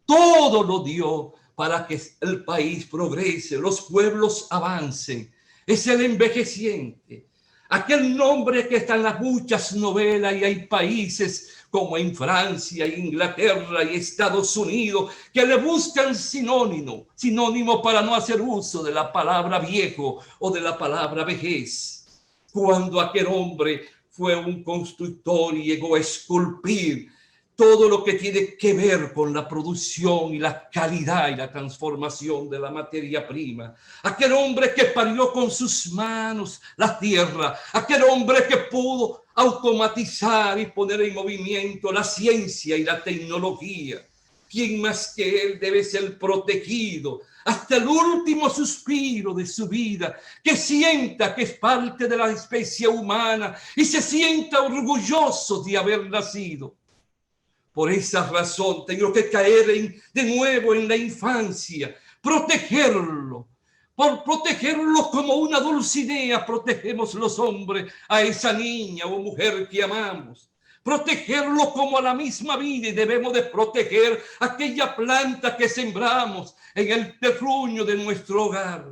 todo lo dio para que el país progrese, los pueblos avancen. Es el envejeciente, aquel nombre que está en las muchas novelas, y hay países como en Francia, Inglaterra y Estados Unidos que le buscan sinónimo para no hacer uso de la palabra viejo o de la palabra vejez. Cuando aquel hombre fue un constructor y llegó a esculpir todo lo que tiene que ver con la producción y la calidad y la transformación de la materia prima. Aquel hombre que parió con sus manos la tierra, aquel hombre que pudo automatizar y poner en movimiento la ciencia y la tecnología. ¿Quién más que él debe ser protegido hasta el último suspiro de su vida? Que sienta que es parte de la especie humana y se sienta orgulloso de haber nacido. Por esa razón tengo que caer de nuevo en la infancia, protegerlo. Por protegerlo como una Dulcinea protegemos los hombres a esa niña o mujer que amamos. Protegerlo como a la misma vida, y debemos de proteger aquella planta que sembramos en el terruño de nuestro hogar.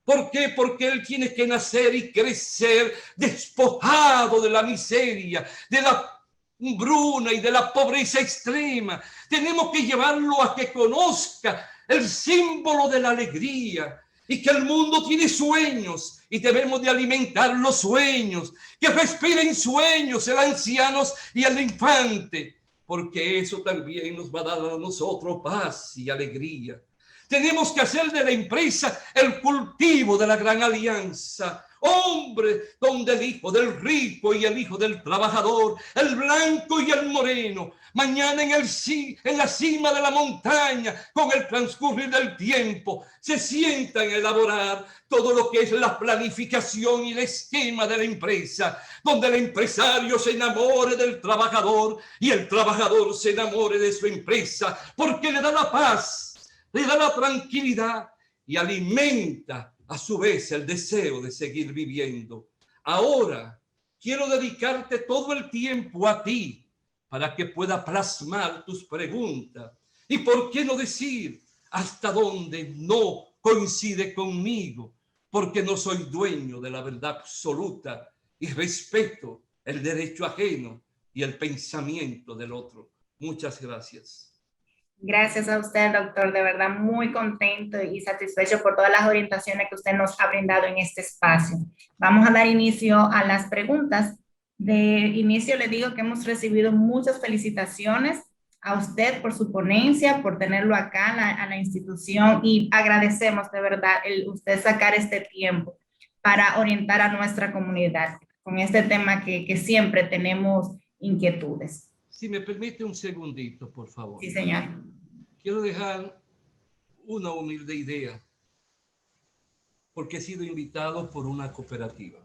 ¿Por qué? Porque él tiene que nacer y crecer despojado de la miseria, de la hambruna y de la pobreza extrema. Tenemos que llevarlo a que conozca el símbolo de la alegría, y que el mundo tiene sueños y debemos de alimentar los sueños, que respiren sueños el anciano y el infante, porque eso también nos va a dar a nosotros paz y alegría. Tenemos que hacer de la empresa el cultivo de la gran alianza. Hombre, donde el hijo del rico y el hijo del trabajador, el blanco y el moreno, mañana en la cima de la montaña, con el transcurrir del tiempo, se sientan a elaborar todo lo que es la planificación y el esquema de la empresa, donde el empresario se enamore del trabajador y el trabajador se enamore de su empresa, porque le da la paz, le da la tranquilidad y alimenta a su vez el deseo de seguir viviendo. Ahora quiero dedicarte todo el tiempo a ti para que pueda plasmar tus preguntas. Y por qué no decir hasta dónde no coincide conmigo, porque no soy dueño de la verdad absoluta y respeto el derecho ajeno y el pensamiento del otro. Muchas gracias. Gracias a usted, doctor. De verdad, muy contento y satisfecho por todas las orientaciones que usted nos ha brindado en este espacio. Vamos a dar inicio a las preguntas. De inicio le digo que hemos recibido muchas felicitaciones a usted por su ponencia, por tenerlo acá a la institución y agradecemos de verdad el usted sacar este tiempo para orientar a nuestra comunidad con este tema que siempre tenemos inquietudes. Si me permite un segundito, por favor. Sí, señor. Quiero dejar una humilde idea, porque he sido invitado por una cooperativa.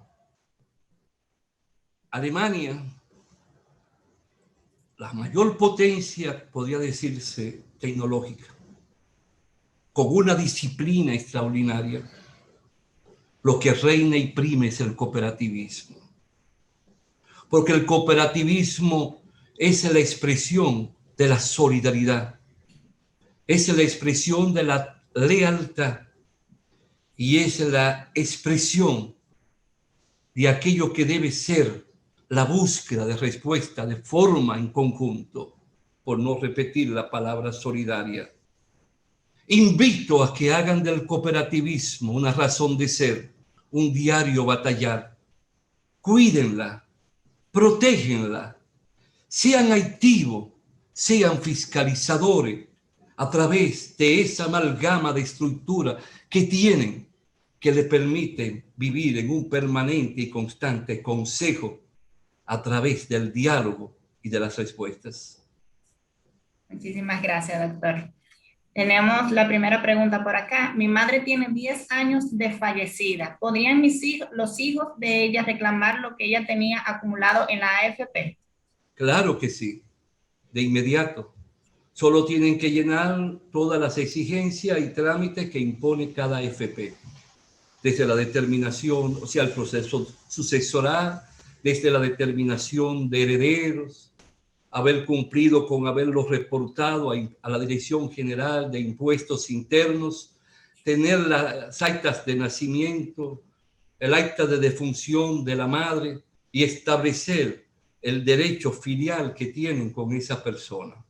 Alemania, la mayor potencia, podría decirse, tecnológica, con una disciplina extraordinaria, lo que reina y prime es el cooperativismo. Porque el cooperativismo es la expresión de la solidaridad, es la expresión de la lealtad y es la expresión de aquello que debe ser la búsqueda de respuesta de forma en conjunto, por no repetir la palabra solidaria. Invito a que hagan del cooperativismo una razón de ser, un diario batallar. Cuídenla, protégenla, sean activos, sean fiscalizadores a través de esa amalgama de estructura que tienen, que le permiten vivir en un permanente y constante consejo a través del diálogo y de las respuestas. Muchísimas gracias, doctor. Tenemos la primera pregunta por acá. Mi madre tiene 10 años de fallecida. ¿Podrían los hijos de ella reclamar lo que ella tenía acumulado en la AFP? Claro que sí, de inmediato. Solo tienen que llenar todas las exigencias y trámites que impone cada AFP. Desde la determinación, o sea, el proceso sucesoral, desde la determinación de herederos, haber cumplido con haberlo reportado a la Dirección General de Impuestos Internos, tener las actas de nacimiento, el acta de defunción de la madre y establecer el derecho filial que tienen con esa persona.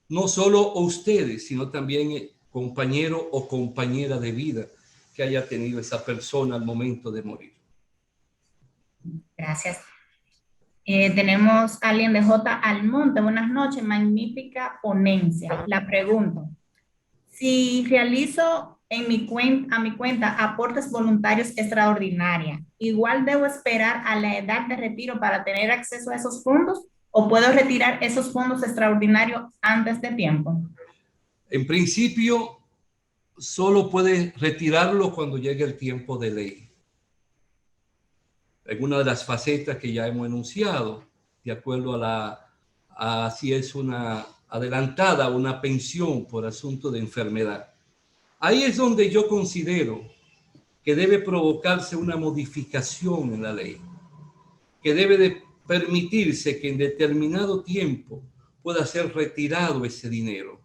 No solo ustedes, sino también compañero o compañera de vida que haya tenido esa persona al momento de morir. Gracias. Tenemos a alguien de J. Almonte. Buenas noches, magnífica ponencia. La pregunto, si realizo a mi cuenta aportes voluntarios extraordinarios, ¿igual debo esperar a la edad de retiro para tener acceso a esos fondos o puedo retirar esos fondos extraordinarios antes de tiempo? En principio, solo puede retirarlo cuando llegue el tiempo de ley. Alguna de las facetas que ya hemos enunciado, de acuerdo a si es una adelantada, una pensión por asunto de enfermedad. Ahí es donde yo considero que debe provocarse una modificación en la ley, que debe de permitirse que en determinado tiempo pueda ser retirado ese dinero.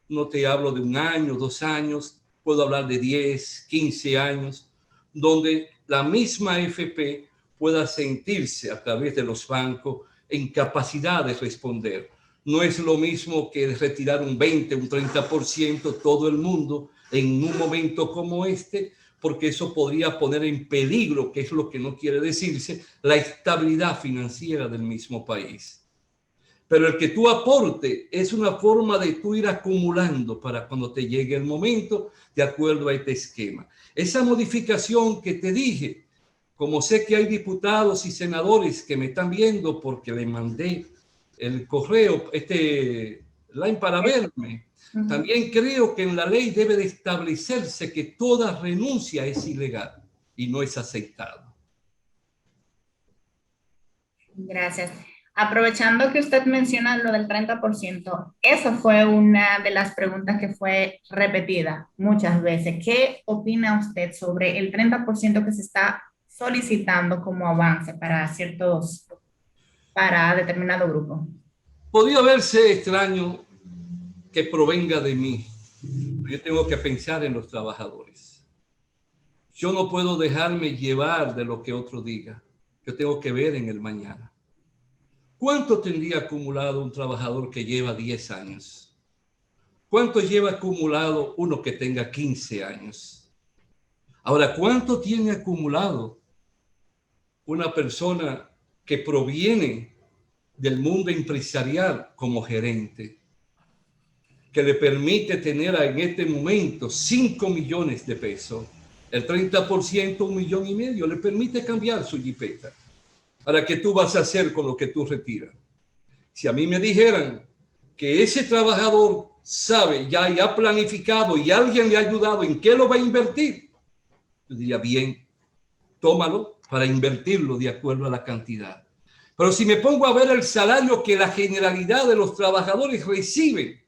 No te hablo de 1 año, 2 años, puedo hablar de 10, 15 años, donde la misma AFP pueda sentirse a través de los bancos en capacidad de responder. No es lo mismo que retirar un 20, un 30% todo el mundo en un momento como este, porque eso podría poner en peligro, que es lo que no quiere decirse, la estabilidad financiera del mismo país. Pero el que tú aporte es una forma de tú ir acumulando para cuando te llegue el momento, de acuerdo a este esquema. Esa modificación que te dije, como sé que hay diputados y senadores que me están viendo porque le mandé el correo, line para verme, también creo que en la ley debe de establecerse que toda renuncia es ilegal y no es aceptada. Gracias. Aprovechando que usted menciona lo del 30%, eso fue una de las preguntas que fue repetida muchas veces. ¿Qué opina usted sobre el 30% que se está solicitando como avance para determinado grupo? Podría verse extraño que provenga de mí. Yo tengo que pensar en los trabajadores. Yo no puedo dejarme llevar de lo que otro diga. Yo tengo que ver en el mañana. ¿Cuánto tendría acumulado un trabajador que lleva 10 años? ¿Cuánto lleva acumulado uno que tenga 15 años? Ahora, ¿cuánto tiene acumulado una persona que proviene del mundo empresarial como gerente, que le permite tener en este momento 5 millones de pesos, el 30%, 1,5 millones, le permite cambiar su jipeta? Ahora, ¿qué tú vas a hacer con lo que tú retiras? Si a mí me dijeran que ese trabajador sabe, ya ha planificado y alguien le ha ayudado en qué lo va a invertir, yo diría, bien, tómalo para invertirlo de acuerdo a la cantidad. Pero si me pongo a ver el salario que la generalidad de los trabajadores reciben,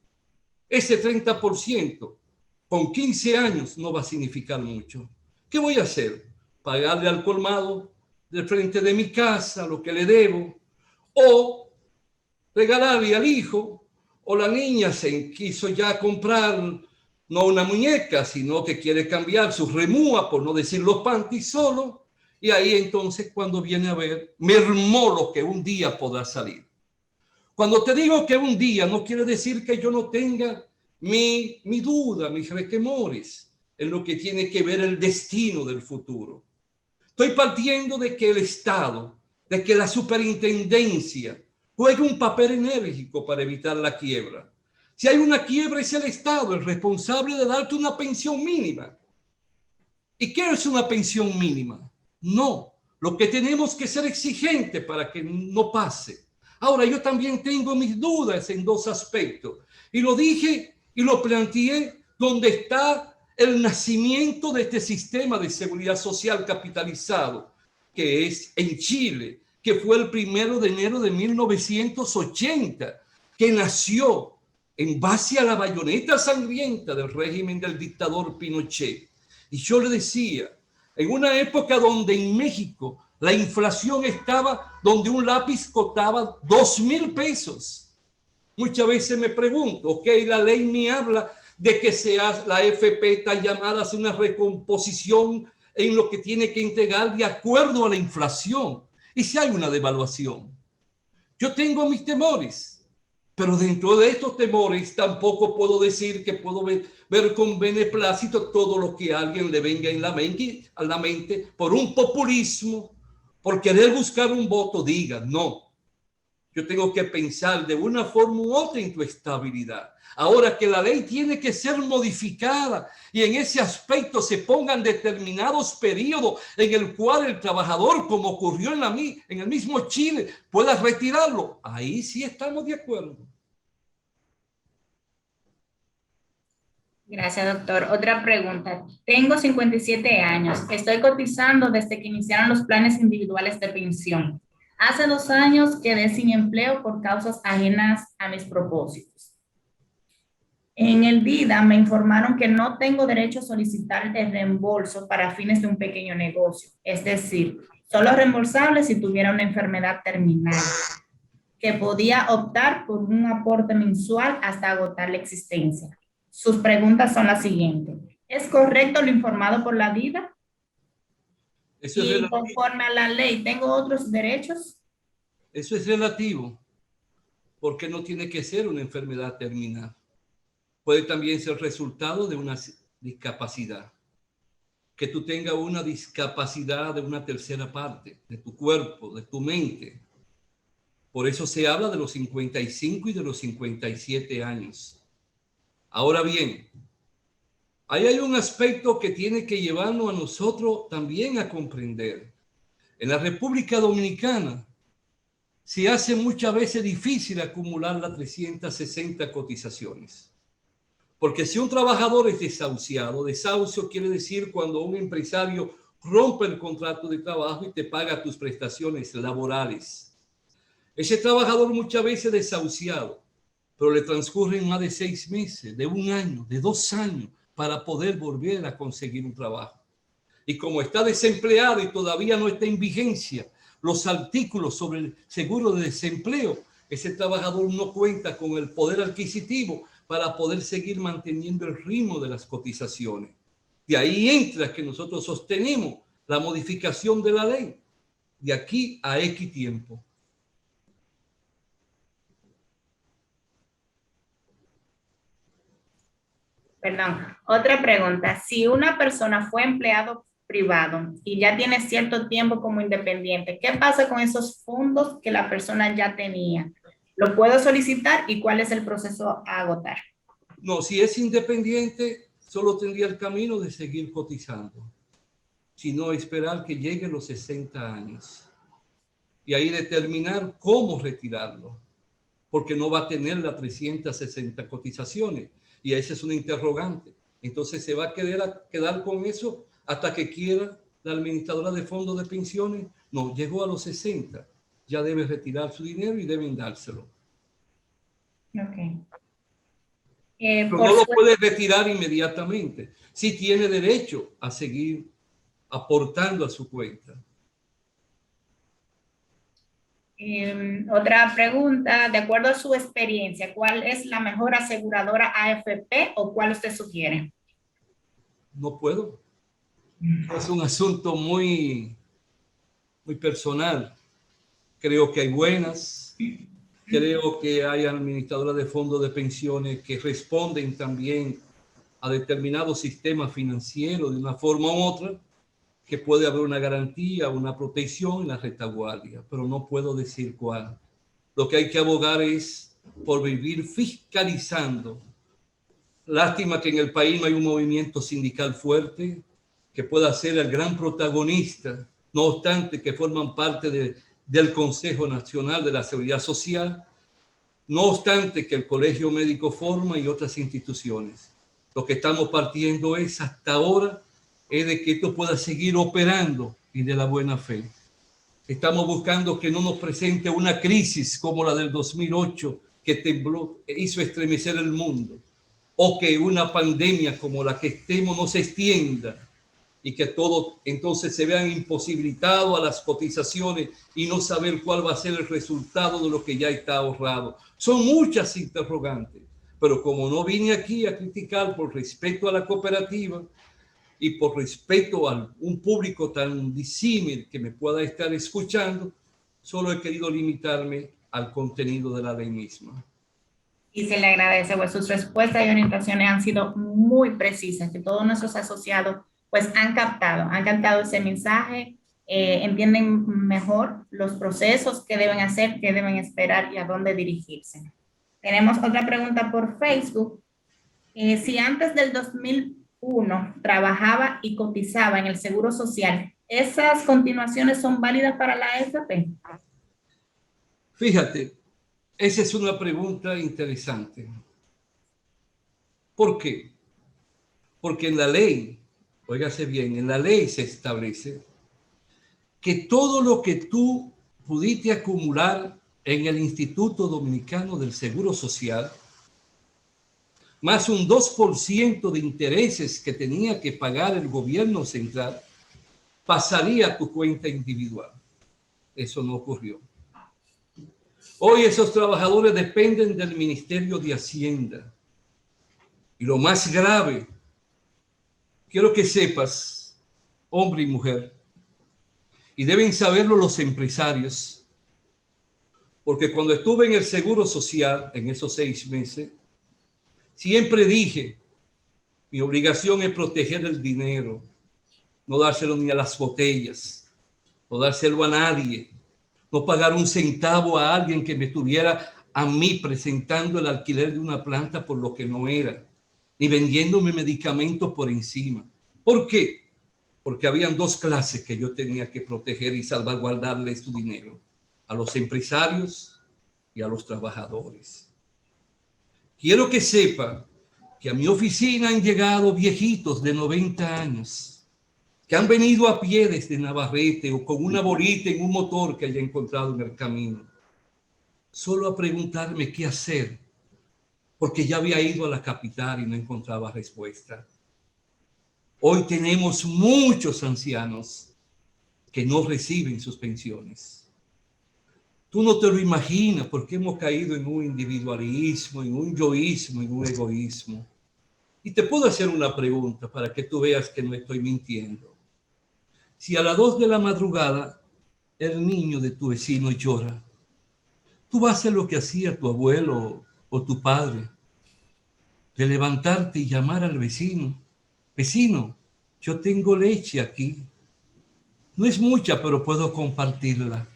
ese 30% con 15 años no va a significar mucho. ¿Qué voy a hacer? ¿Pagarle al colmado del frente de mi casa lo que le debo? ¿O regalarle al hijo? ¿O la niña se quiso ya comprar no una muñeca, sino que quiere cambiar su remúa, por no decir los panties solo? Y ahí entonces, cuando viene a ver, mermó lo que un día podrá salir. Cuando te digo que un día, no quiere decir que yo no tenga mi duda, mis requemores en lo que tiene que ver el destino del futuro. Estoy partiendo de que el Estado, de que la superintendencia juegue un papel enérgico para evitar la quiebra. Si hay una quiebra, es el Estado el responsable de darte una pensión mínima. ¿Y qué es una pensión mínima? No, lo que tenemos que ser exigentes para que no pase. Ahora, yo también tengo mis dudas en dos aspectos. Y lo dije y lo planteé donde está el nacimiento de este sistema de seguridad social capitalizado, que es en Chile, que fue el 1 de enero de 1980, que nació en base a la bayoneta sangrienta del régimen del dictador Pinochet. Y yo le decía, en una época donde en México la inflación estaba donde un lápiz costaba 2,000 pesos. Muchas veces me pregunto, ok, la ley me habla de que sea la FP está llamada a hacer una recomposición en lo que tiene que entregar de acuerdo a la inflación. Y si hay una devaluación, yo tengo mis temores. Pero dentro de estos temores tampoco puedo decir que puedo ver con beneplácito todo lo que a alguien le venga a la mente por un populismo, por querer buscar un voto. Diga, no, yo tengo que pensar de una forma u otra en tu estabilidad. Ahora que la ley tiene que ser modificada y en ese aspecto se pongan determinados periodos en el cual el trabajador, como ocurrió en el mismo Chile, pueda retirarlo. Ahí sí estamos de acuerdo. Gracias, doctor. Otra pregunta. Tengo 57 años. Estoy cotizando desde que iniciaron los planes individuales de pensión. Hace 2 años quedé sin empleo por causas ajenas a mis propósitos. En el DIDA me informaron que no tengo derecho a solicitar el reembolso para fines de un pequeño negocio. Es decir, solo reembolsable si tuviera una enfermedad terminal, que podía optar por un aporte mensual hasta agotar la existencia. Sus preguntas son las siguientes. ¿Es correcto lo informado por la DIDA? Y conforme a la ley, ¿tengo otros derechos? Eso es relativo, porque no tiene que ser una enfermedad terminal. Puede también ser resultado de una discapacidad. Que tú tengas una discapacidad de una tercera parte, de tu cuerpo, de tu mente. Por eso se habla de los 55 y de los 57 años. Ahora bien, ahí hay un aspecto que tiene que llevarnos a nosotros también a comprender. En la República Dominicana se hace muchas veces difícil acumular las 360 cotizaciones. Porque si un trabajador es desahuciado, desahucio quiere decir cuando un empresario rompe el contrato de trabajo y te paga tus prestaciones laborales. Ese trabajador muchas veces desahuciado, pero le transcurren más de 6 meses, de 1 año, de 2 años para poder volver a conseguir un trabajo. Y como está desempleado y todavía no está en vigencia los artículos sobre el seguro de desempleo, ese trabajador no cuenta con el poder adquisitivo para poder seguir manteniendo el ritmo de las cotizaciones. De ahí entra que nosotros sostenemos la modificación de la ley de aquí a X tiempo. Perdón, otra pregunta. Si una persona fue empleado privado y ya tiene cierto tiempo como independiente, ¿qué pasa con esos fondos que la persona ya tenía? ¿Lo puedo solicitar y cuál es el proceso a agotar? No, si es independiente, solo tendría el camino de seguir cotizando, sino esperar que lleguen los 60 años y ahí determinar cómo retirarlo, porque no va a tener las 360 cotizaciones y ese es un interrogante. Entonces se va a quedar con eso hasta que quiera la administradora de fondos de pensiones. No, llegó a los 60, ya debe retirar su dinero y deben dárselo. Ok. Pero Por no lo su puede retirar inmediatamente. Sí tiene derecho a seguir aportando a su cuenta. Otra pregunta, de acuerdo a su experiencia, ¿cuál es la mejor aseguradora AFP o cuál usted sugiere? No puedo. Es un asunto muy personal. Creo que hay buenas. Creo que hay administradoras de fondos de pensiones que responden también a determinados sistemas financieros de una forma u otra, que puede haber una garantía, una protección en la retaguardia, pero no puedo decir cuál. Lo que hay que abogar es por vivir fiscalizando. Lástima que en el país no hay un movimiento sindical fuerte que pueda ser el gran protagonista, no obstante que forman parte del Consejo Nacional de la Seguridad Social, no obstante que el Colegio Médico forma y otras instituciones. Lo que estamos partiendo es hasta ahora es de que esto pueda seguir operando y de la buena fe. Estamos buscando que no nos presente una crisis como la del 2008 que tembló, hizo estremecer el mundo, o que una pandemia como la que estemos no se extienda y que todos entonces se vean imposibilitados a las cotizaciones y no saber cuál va a ser el resultado de lo que ya está ahorrado. Son muchas interrogantes, pero como no vine aquí a criticar por respeto a la cooperativa y por respeto a un público tan disímil que me pueda estar escuchando, solo he querido limitarme al contenido de la ley misma. Y se le agradece, pues sus respuestas y orientaciones han sido muy precisas, que todos nuestros asociados pues han captado ese mensaje, entienden mejor los procesos que deben hacer, qué deben esperar y a dónde dirigirse. Tenemos otra pregunta por Facebook. Si antes del 2001 trabajaba y cotizaba en el Seguro Social, ¿esas continuaciones son válidas para la AFP? Fíjate, esa es una pregunta interesante. ¿Por qué? Porque en la ley, óigase bien, en la ley se establece que todo lo que tú pudiste acumular en el Instituto Dominicano del Seguro Social, más un 2% de intereses que tenía que pagar el gobierno central, pasaría a tu cuenta individual. Eso no ocurrió. Hoy esos trabajadores dependen del Ministerio de Hacienda. Y lo más grave, quiero que sepas, hombre y mujer, y deben saberlo los empresarios, porque cuando estuve en el Seguro Social, en esos 6 meses, siempre dije, mi obligación es proteger el dinero, no dárselo ni a las botellas, no dárselo a nadie, no pagar un centavo a alguien que me estuviera a mí presentando el alquiler de una planta por lo que no era, ni vendiéndome medicamentos por encima. ¿Por qué? Porque habían 2 clases que yo tenía que proteger y salvaguardarle su dinero, a los empresarios y a los trabajadores. Quiero que sepa que a mi oficina han llegado viejitos de 90 años, que han venido a pie desde Navarrete o con una bolita en un motor que haya encontrado en el camino, solo a preguntarme qué hacer, porque ya había ido a la capital y no encontraba respuesta. Hoy tenemos muchos ancianos que no reciben sus pensiones. Tú no te lo imaginas porque hemos caído en un individualismo, en un yoísmo, en un egoísmo. Y te puedo hacer una pregunta para que tú veas que no estoy mintiendo. Si a las 2 de la madrugada el niño de tu vecino llora, tú vas a hacer lo que hacía tu abuelo o tu padre. de levantarte y llamar al vecino. Vecino, yo tengo leche aquí. No es mucha, pero puedo compartirla.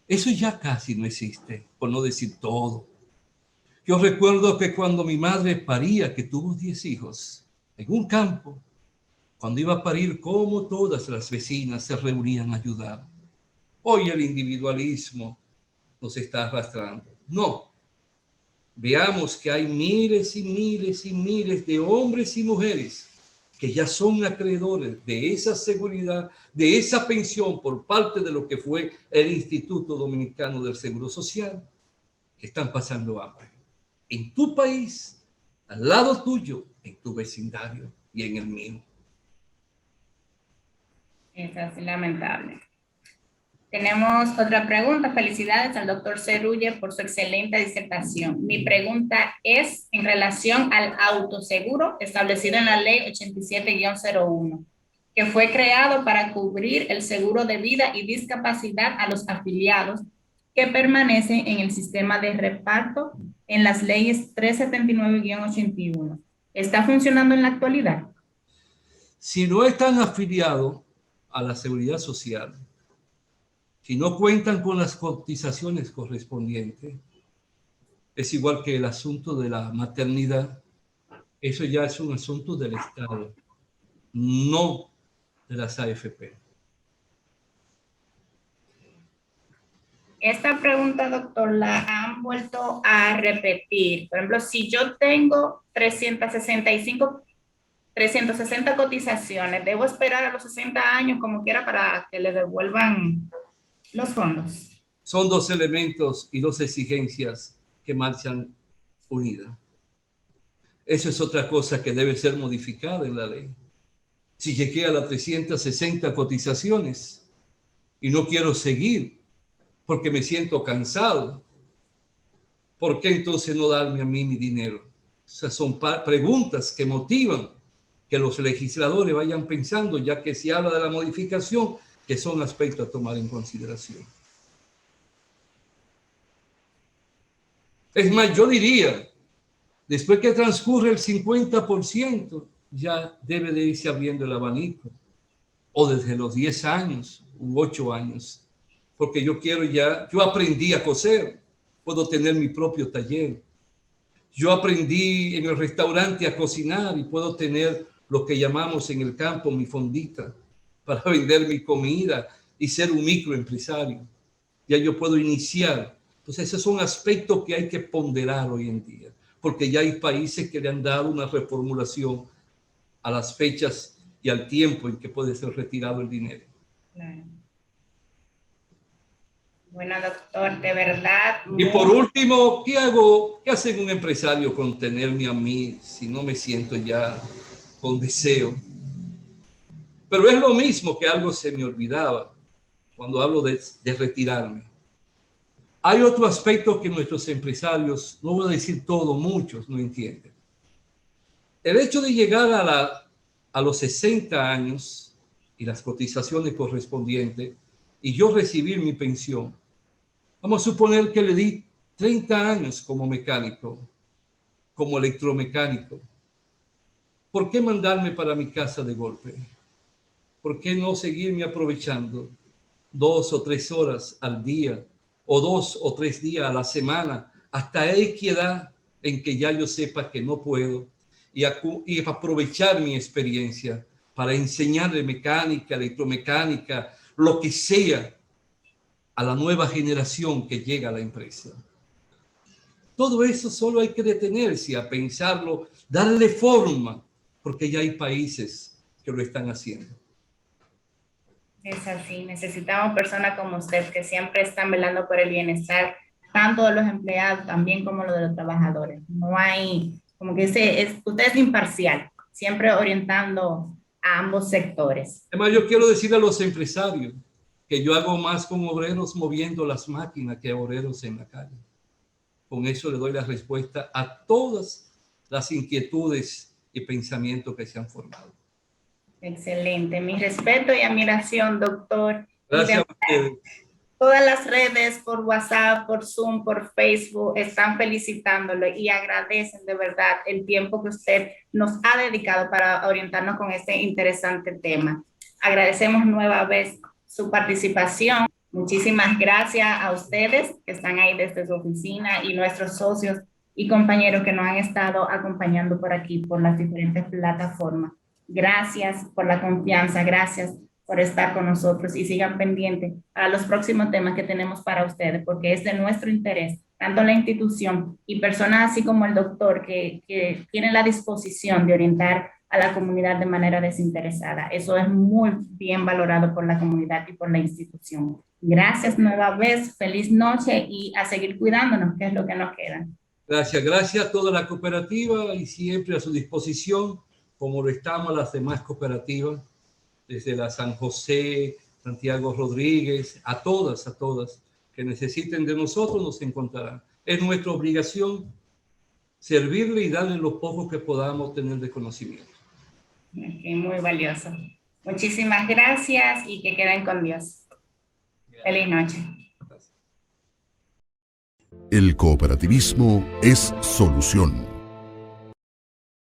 Eso ya casi no existe, por no decir todo. Yo recuerdo que cuando mi madre paría, que tuvo 10 hijos, en un campo, cuando iba a parir, como todas las vecinas se reunían a ayudar. Hoy el individualismo nos está arrastrando. No, veamos que hay miles y miles y miles de hombres y mujeres que ya son acreedores de esa seguridad, de esa pensión por parte de lo que fue el Instituto Dominicano del Seguro Social, que están pasando hambre. En tu país, al lado tuyo, en tu vecindario y en el mío. Es así lamentable. Tenemos otra pregunta. Felicidades al doctor Cerulle por su excelente disertación. Mi pregunta es en relación al autoseguro establecido en la ley 87-01, que fue creado para cubrir el seguro de vida y discapacidad a los afiliados que permanecen en el sistema de reparto en las leyes 379-81. ¿Está funcionando en la actualidad? Si no están afiliados a la seguridad social, si no cuentan con las cotizaciones correspondientes, es igual que el asunto de la maternidad. Eso ya es un asunto del Estado, no de las AFP. Esta pregunta, doctor, la han vuelto a repetir. Por ejemplo, si yo tengo 360 cotizaciones, ¿debo esperar a los 60 años como quiera para que le devuelvan los fondos? Son dos elementos y dos exigencias que marchan unidas. Eso es otra cosa que debe ser modificada en la ley. Si llegué a las 360 cotizaciones y no quiero seguir porque me siento cansado, ¿por qué entonces no darme a mí mi dinero? O sea, son preguntas que motivan que los legisladores vayan pensando, ya que se habla de la modificación, que son aspectos a tomar en consideración. Es más, yo diría, después que transcurre el 50%, ya debe de irse abriendo el abanico, o desde los 10 años u 8 años, porque yo aprendí a coser, puedo tener mi propio taller. Yo aprendí en el restaurante a cocinar y puedo tener lo que llamamos en el campo mi fondita para vender mi comida y ser un microempresario. Ya yo puedo iniciar. Entonces, esos son aspectos que hay que ponderar hoy en día, porque ya hay países que le han dado una reformulación a las fechas y al tiempo en que puede ser retirado el dinero. Claro. Bueno, doctor, de verdad. Y por último, ¿qué hago? ¿Qué hace un empresario con tenerme a mí si no me siento ya con deseo? Pero es lo mismo que algo se me olvidaba cuando hablo de retirarme. Hay otro aspecto que nuestros empresarios, no voy a decir todo, muchos no entienden. El hecho de llegar a los 60 años y las cotizaciones correspondientes y yo recibir mi pensión, vamos a suponer que le di 30 años como mecánico, como electromecánico. ¿Por qué mandarme para mi casa de golpe? ¿Por qué no seguirme aprovechando 2 o 3 horas al día o 2 o 3 días a la semana hasta X edad en que ya yo sepa que no puedo y aprovechar mi experiencia para enseñarle mecánica, electromecánica, lo que sea a la nueva generación que llega a la empresa? Todo eso solo hay que detenerse a pensarlo, darle forma, porque ya hay países que lo están haciendo. Es así, necesitamos personas como usted que siempre están velando por el bienestar, tanto de los empleados también como lo de los trabajadores. No hay, como que usted es imparcial, siempre orientando a ambos sectores. Además, yo quiero decirle a los empresarios que yo hago más con obreros moviendo las máquinas que obreros en la calle. Con eso le doy la respuesta a todas las inquietudes y pensamientos que se han formado. Excelente, mi respeto y admiración, doctor. Gracias a ustedes. Todas las redes, por WhatsApp, por Zoom, por Facebook, están felicitándolo y agradecen de verdad el tiempo que usted nos ha dedicado para orientarnos con este interesante tema. Agradecemos nueva vez su participación. Muchísimas gracias a ustedes que están ahí desde su oficina y nuestros socios y compañeros que nos han estado acompañando por aquí, por las diferentes plataformas. Gracias por la confianza, gracias por estar con nosotros y sigan pendientes a los próximos temas que tenemos para ustedes, porque es de nuestro interés, tanto la institución y personas así como el doctor que tienen la disposición de orientar a la comunidad de manera desinteresada. Eso es muy bien valorado por la comunidad y por la institución. Gracias nueva vez, feliz noche y a seguir cuidándonos, que es lo que nos queda. Gracias, gracias a toda la cooperativa y siempre a su disposición, como lo estamos las demás cooperativas, desde la San José, Santiago Rodríguez, a todas que necesiten de nosotros nos encontrarán. Es nuestra obligación servirle y darle lo poco que podamos tener de conocimiento. Okay, muy valioso. Muchísimas gracias y que queden con Dios. Feliz noche. El cooperativismo es solución.